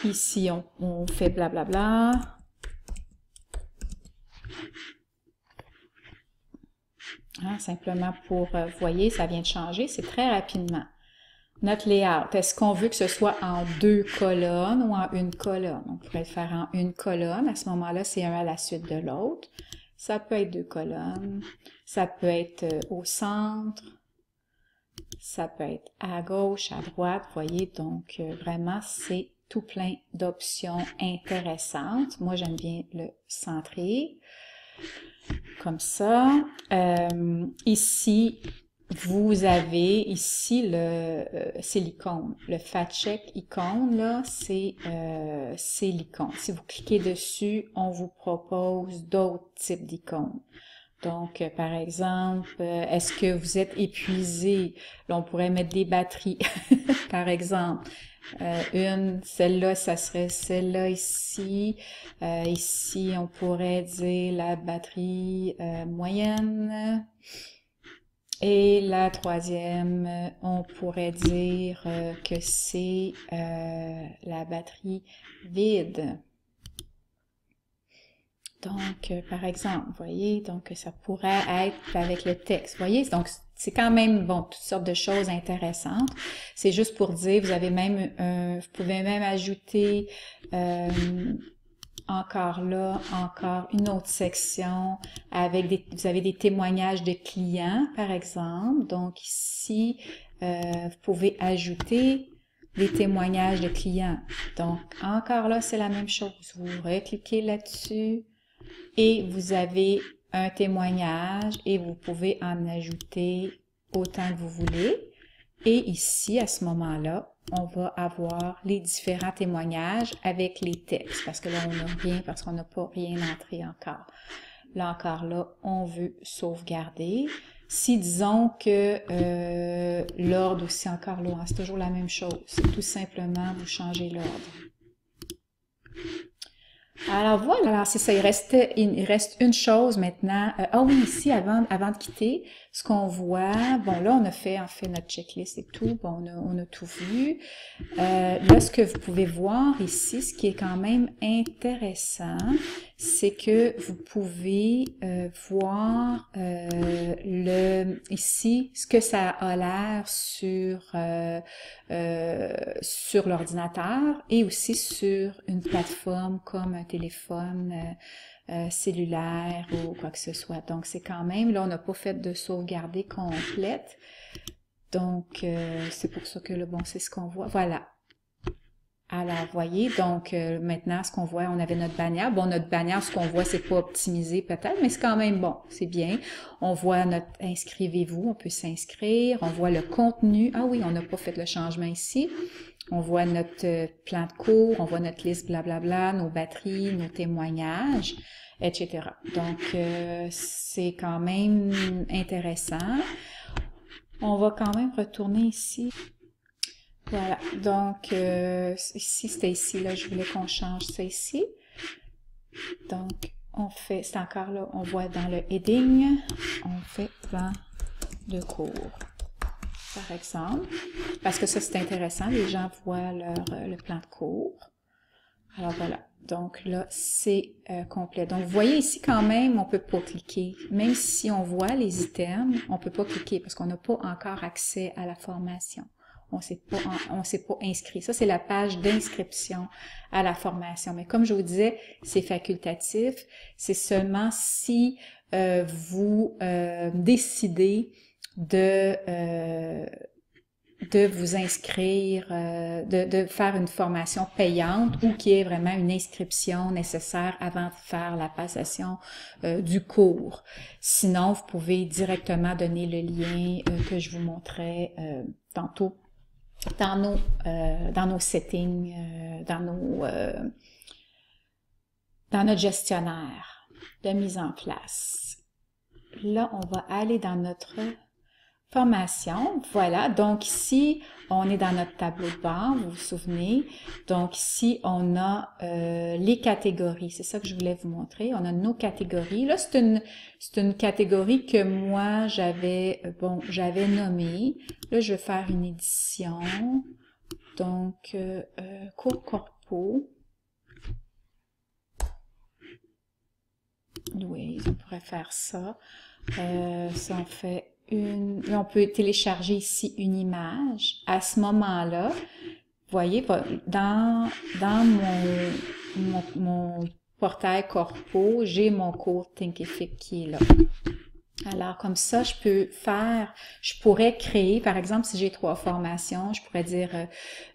Ici, on fait blablabla. Hein, simplement pour, vous voyez, ça vient de changer, c'est très rapidement. Notre layout, est-ce qu'on veut que ce soit en 2 colonnes ou en une colonne? On pourrait le faire en une colonne. À ce moment-là, c'est un à la suite de l'autre. Ça peut être 2 colonnes. Ça peut être au centre. Ça peut être à gauche, à droite. Vous voyez, donc vraiment, c'est tout plein d'options intéressantes. Moi, j'aime bien le centrer. Comme ça. Ici, vous avez ici c'est l'icône. Le Fact Check icône, là, c'est l'icône. Si vous cliquez dessus, on vous propose d'autres types d'icônes. Donc, par exemple, est-ce que vous êtes épuisé? Là, on pourrait mettre des batteries, par exemple. Celle-là, ça serait celle-là ici. Ici, on pourrait dire la batterie moyenne. Et la troisième, on pourrait dire que c'est la batterie vide. Donc, par exemple, vous voyez, donc ça pourrait être avec le texte. Vous voyez, donc c'est quand même, bon, toutes sortes de choses intéressantes. C'est juste pour dire, vous avez même, vous pouvez même ajouter encore là, encore une autre section avec vous avez des témoignages de clients, par exemple. Donc ici, vous pouvez ajouter des témoignages de clients. Donc, encore là, c'est la même chose. Vous recliquez là-dessus et vous avez un témoignage et vous pouvez en ajouter autant que vous voulez. Et ici, à ce moment-là, on va avoir les différents témoignages avec les textes, parce que là, on n'a rien, parce qu'on n'a pas rien entré encore. Là encore, là, on veut sauvegarder. Si disons que l'ordre aussi, encore là, c'est toujours la même chose. C'est tout simplement, vous changez l'ordre. Alors voilà, alors c'est ça, il reste une chose maintenant. Ah oui, ici, avant de quitter, ce qu'on voit, bon là, on a fait en fait notre checklist et tout, bon, on a tout vu. Là, ce que vous pouvez voir ici, ce qui est quand même intéressant, c'est que vous pouvez voir ici ce que ça a l'air sur l'ordinateur et aussi sur une plateforme comme un téléphone cellulaire ou quoi que ce soit. Donc, c'est quand même, là, on n'a pas fait de sauvegarder complète. Donc, c'est pour ça que là, bon, c'est ce qu'on voit. Voilà. Alors, vous voyez, donc maintenant, ce qu'on voit, on avait notre bannière. Bon, notre bannière, ce qu'on voit, c'est pas optimisé peut-être, mais c'est quand même bon, c'est bien. On voit notre « Inscrivez-vous », on peut s'inscrire. On voit le contenu. Ah oui, on n'a pas fait le changement ici. On voit notre plan de cours, on voit notre liste blablabla, nos batteries, nos témoignages, etc. Donc, c'est quand même intéressant. On va quand même retourner ici. Voilà, donc ici, c'était ici, là, je voulais qu'on change ça ici. Donc, on fait, c'est encore là, on voit dans le heading, on fait plan de cours, par exemple. Parce que ça, c'est intéressant, les gens voient le plan de cours. Alors voilà, donc là, c'est complet. Donc, vous voyez ici quand même, on peut pas cliquer. Même si on voit les items, on peut pas cliquer parce qu'on n'a pas encore accès à la formation. On s'est pas inscrit. Ça, c'est la page d'inscription à la formation. Mais comme je vous disais, c'est facultatif. C'est seulement si vous décidez de vous inscrire, de faire une formation payante ou qui est vraiment une inscription nécessaire avant de faire la passation du cours. Sinon, vous pouvez directement donner le lien que je vous montrais tantôt dans nos settings, dans notre gestionnaire de mise en place. Là, on va aller dans notre formation. Voilà, donc ici, on est dans notre tableau de bord, vous vous souvenez. Donc ici, on a les catégories. C'est ça que je voulais vous montrer. On a nos catégories. Là, c'est une catégorie que moi, j'avais nommée. Là, je vais faire une édition. Donc, cours corpo. Oui, on pourrait faire ça. Ça en fait là, on peut télécharger ici une image. À ce moment-là, vous voyez, dans mon portail corpo, j'ai mon cours Thinkific qui est là. Alors, comme ça, je pourrais créer, par exemple, si j'ai 3 formations, je pourrais dire,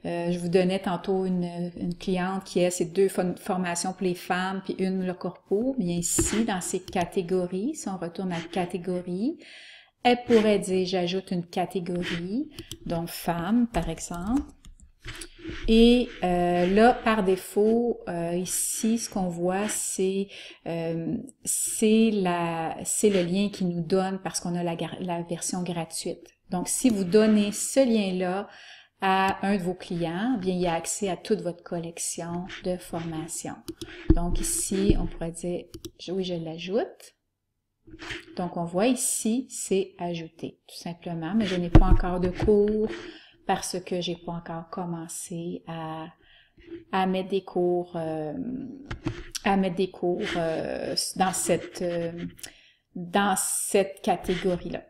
je vous donnais tantôt une cliente qui a ces 2 formations pour les femmes, puis une le corpo. Bien ici, dans ces catégories, si on retourne à catégorie, elle pourrait dire, j'ajoute une catégorie, donc femmes, par exemple. Et là, par défaut, ici, ce qu'on voit, c'est le lien qui nous donne parce qu'on a la version gratuite. Donc, si vous donnez ce lien-là à un de vos clients, bien, il y a accès à toute votre collection de formations. Donc, ici, on pourrait dire, oui, je l'ajoute. Donc, on voit ici, c'est ajouté, tout simplement, mais je n'ai pas encore de cours parce que j'ai pas encore commencé à mettre des cours, dans cette catégorie-là.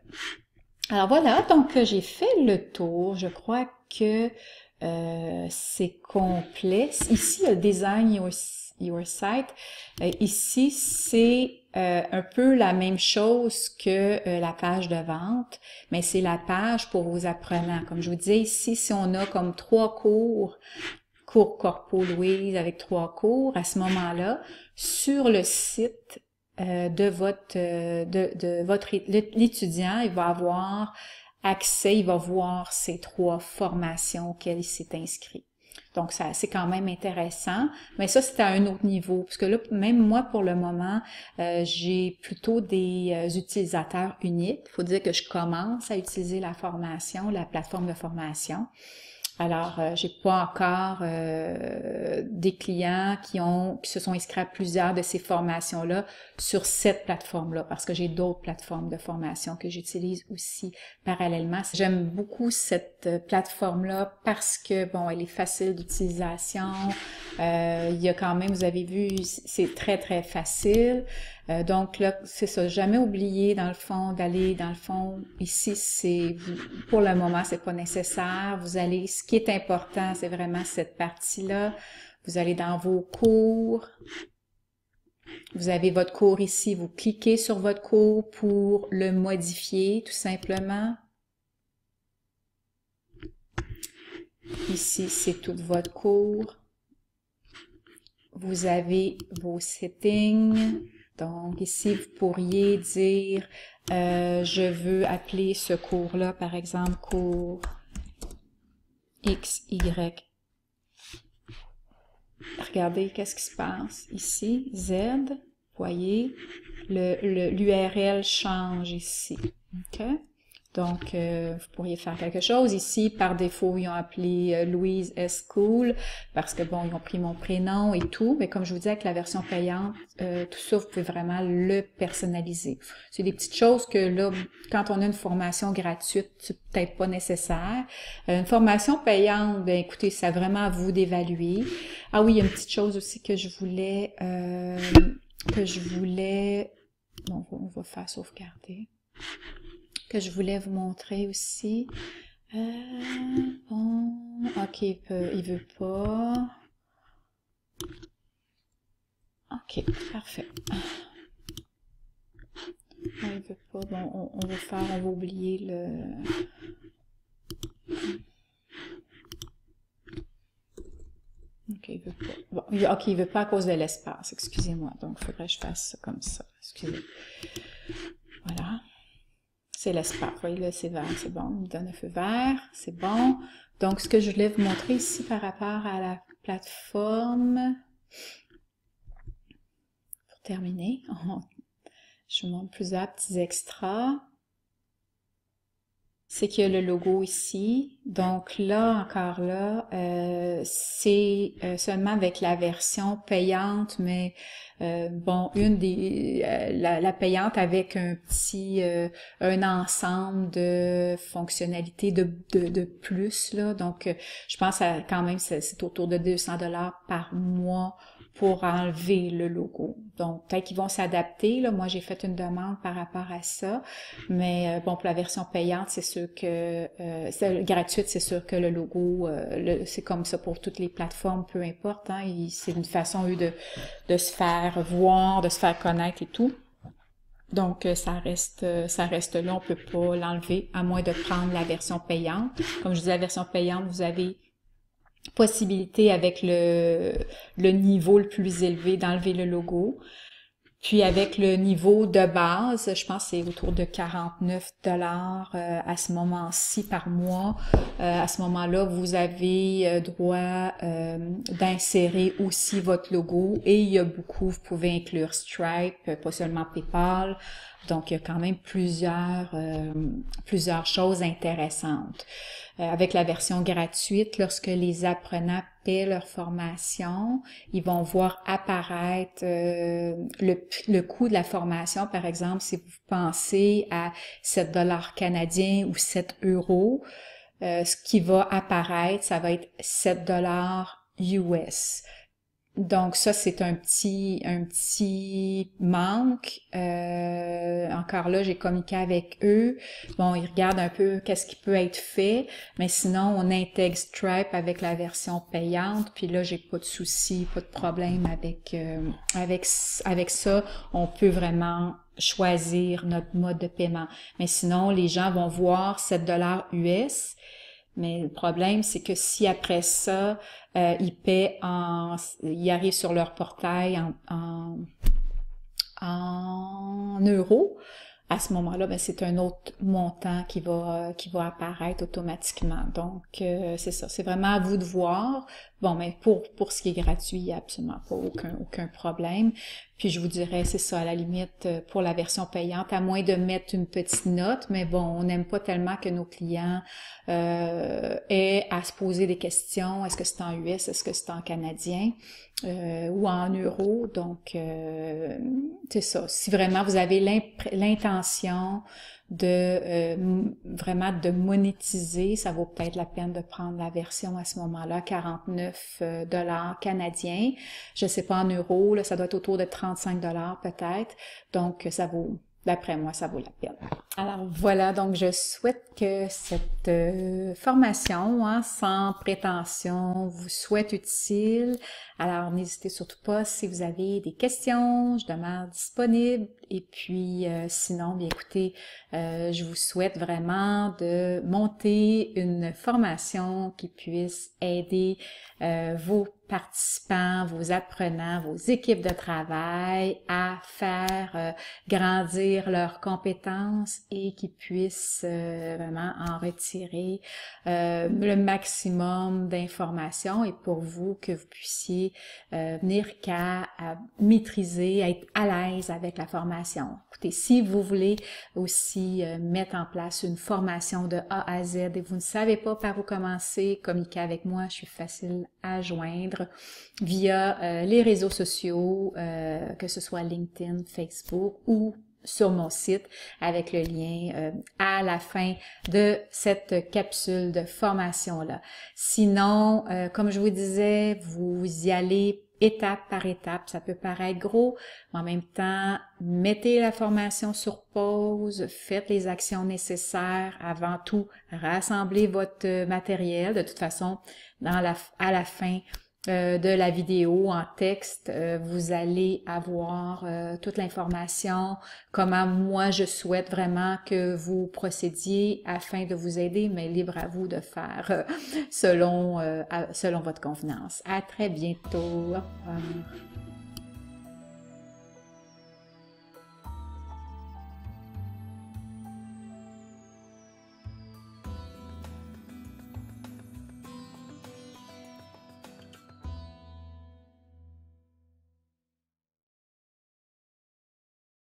Alors voilà, donc j'ai fait le tour. Je crois que c'est complet. Ici, le Design Your Site. Ici, c'est un peu la même chose que la page de vente, mais c'est la page pour vos apprenants. Comme je vous disais, ici, si on a comme 3 cours Corpo Louise avec 3 cours, à ce moment-là, sur le site l'étudiant, il va avoir accès, il va voir ces 3 formations auxquelles il s'est inscrit. Donc, ça, c'est quand même intéressant, mais ça, c'est à un autre niveau, parce que là, même moi, pour le moment, j'ai plutôt des utilisateurs uniques. Il faut dire que je commence à utiliser la plateforme de formation. Alors, j'ai pas encore des clients qui se sont inscrits à plusieurs de ces formations-là sur cette plateforme-là, parce que j'ai d'autres plateformes de formation que j'utilise aussi parallèlement. J'aime beaucoup cette plateforme-là parce que, bon, elle est facile d'utilisation. Il y a quand même, vous avez vu, c'est très, très facile. Donc là, c'est ça, jamais oublier dans le fond d'aller dans le fond. Ici, pour le moment, c'est pas nécessaire. Vous allez, ce qui est important, c'est vraiment cette partie-là. Vous allez dans vos cours. Vous avez votre cours ici. Vous cliquez sur votre cours pour le modifier, tout simplement. Ici, c'est tout votre cours. Vous avez vos settings. Donc, ici, vous pourriez dire, je veux appeler ce cours-là, par exemple, cours X, Y. Regardez, qu'est-ce qui se passe ici, Z. Vous voyez, l'URL change ici. OK? Donc, vous pourriez faire quelque chose. Ici, par défaut, ils ont appelé Louise S. Cool parce que, bon, ils ont pris mon prénom et tout. Mais comme je vous dis, avec la version payante, tout ça, vous pouvez vraiment le personnaliser. C'est des petites choses que là, quand on a une formation gratuite, c'est peut-être pas nécessaire. Une formation payante, ben écoutez, c'est vraiment à vous d'évaluer. Ah oui, il y a une petite chose aussi que je voulais... Bon, on va faire sauvegarder. Que je voulais vous montrer aussi. Bon, ok, il veut pas. Ok, parfait. Non, il veut pas. Bon, on va oublier le... Ok, il veut pas. Bon, ok, il veut pas à cause de l'espace, excusez-moi. Donc, il faudrait que je fasse ça comme ça. Excusez. Voilà. C'est l'espace. Vous voyez, là, c'est vert, c'est bon. Il me donne un feu vert, c'est bon. Donc, ce que je voulais vous montrer ici par rapport à la plateforme, pour terminer, je vous montre plusieurs petits extras. C'est qu'il y a le logo ici. Donc là, encore là, c'est seulement avec la version payante, mais bon, la payante avec un petit, un ensemble de fonctionnalités de plus, là. Donc, je pense quand même, c'est autour de 200 $ par mois pour enlever le logo. Donc, peut-être qu'ils vont s'adapter, là. Moi, j'ai fait une demande par rapport à ça. Mais bon, pour la version payante, c'est sûr que gratuite, c'est sûr que le logo, c'est comme ça pour toutes les plateformes, peu importe. Hein, c'est une façon, eux, de se faire voir, de se faire connaître et tout. Donc, ça reste là, on peut pas l'enlever, à moins de prendre la version payante. Comme je dis, la version payante, vous avez possibilité avec le niveau le plus élevé d'enlever le logo. Puis avec le niveau de base, je pense que c'est autour de 49 à ce moment-ci par mois. À ce moment-là, vous avez droit d'insérer aussi votre logo et il y a beaucoup, vous pouvez inclure Stripe, pas seulement PayPal. Donc, il y a quand même plusieurs choses intéressantes. Avec la version gratuite, lorsque les apprenants paient leur formation, ils vont voir apparaître le coût de la formation. Par exemple, si vous pensez à 7 $ canadiens ou 7 €, ce qui va apparaître, ça va être 7 $ US. Donc ça, c'est un petit manque. Encore là, j'ai communiqué avec eux. Bon, ils regardent un peu qu'est-ce qui peut être fait, mais sinon, on intègre Stripe avec la version payante. Puis là, j'ai pas de souci, pas de problème avec ça. On peut vraiment choisir notre mode de paiement. Mais sinon, les gens vont voir 7 $ US. Mais le problème, c'est que si après ça, ils arrivent sur leur portail en euros, à ce moment-là, ben, c'est un autre montant qui va apparaître automatiquement. Donc, c'est ça. C'est vraiment à vous de voir. Bon, mais pour ce qui est gratuit, il n'y a absolument pas aucun problème. Puis je vous dirais, c'est ça, à la limite, pour la version payante, à moins de mettre une petite note, mais bon, on n'aime pas tellement que nos clients aient à se poser des questions. Est-ce que c'est en US? Est-ce que c'est en canadien? Ou en euros. Donc, c'est ça. Si vraiment vous avez l'intention de vraiment de monétiser, ça vaut peut-être la peine de prendre la version à ce moment-là, 49 $ canadiens. Je sais pas en euros, là, ça doit être autour de 35 $ peut-être. Donc, ça vaut, d'après moi, ça vaut la peine. Alors voilà, donc je souhaite que cette formation, sans prétention, vous soit utile. Alors n'hésitez surtout pas si vous avez des questions, je demeure disponible. Et puis sinon, bien écoutez, je vous souhaite vraiment de monter une formation qui puisse aider vos participants, vos apprenants, vos équipes de travail à faire grandir leurs compétences et qui puissent vraiment en retirer le maximum d'informations et pour vous que vous puissiez venir qu'à maîtriser, être à l'aise avec la formation. Écoutez, si vous voulez aussi mettre en place une formation de A à Z et vous ne savez pas par où commencer, communiquez avec moi, je suis facile à joindre via les réseaux sociaux, que ce soit LinkedIn, Facebook ou sur mon site avec le lien à la fin de cette capsule de formation-là. Sinon, comme je vous disais, vous y allez étape par étape. Ça peut paraître gros, mais en même temps, mettez la formation sur pause, faites les actions nécessaires. Avant tout, rassemblez votre matériel. De toute façon, à la fin de la vidéo en texte, vous allez avoir toute l'information, comment moi je souhaite vraiment que vous procédiez afin de vous aider, mais libre à vous de faire selon votre convenance. À très bientôt. Au revoir.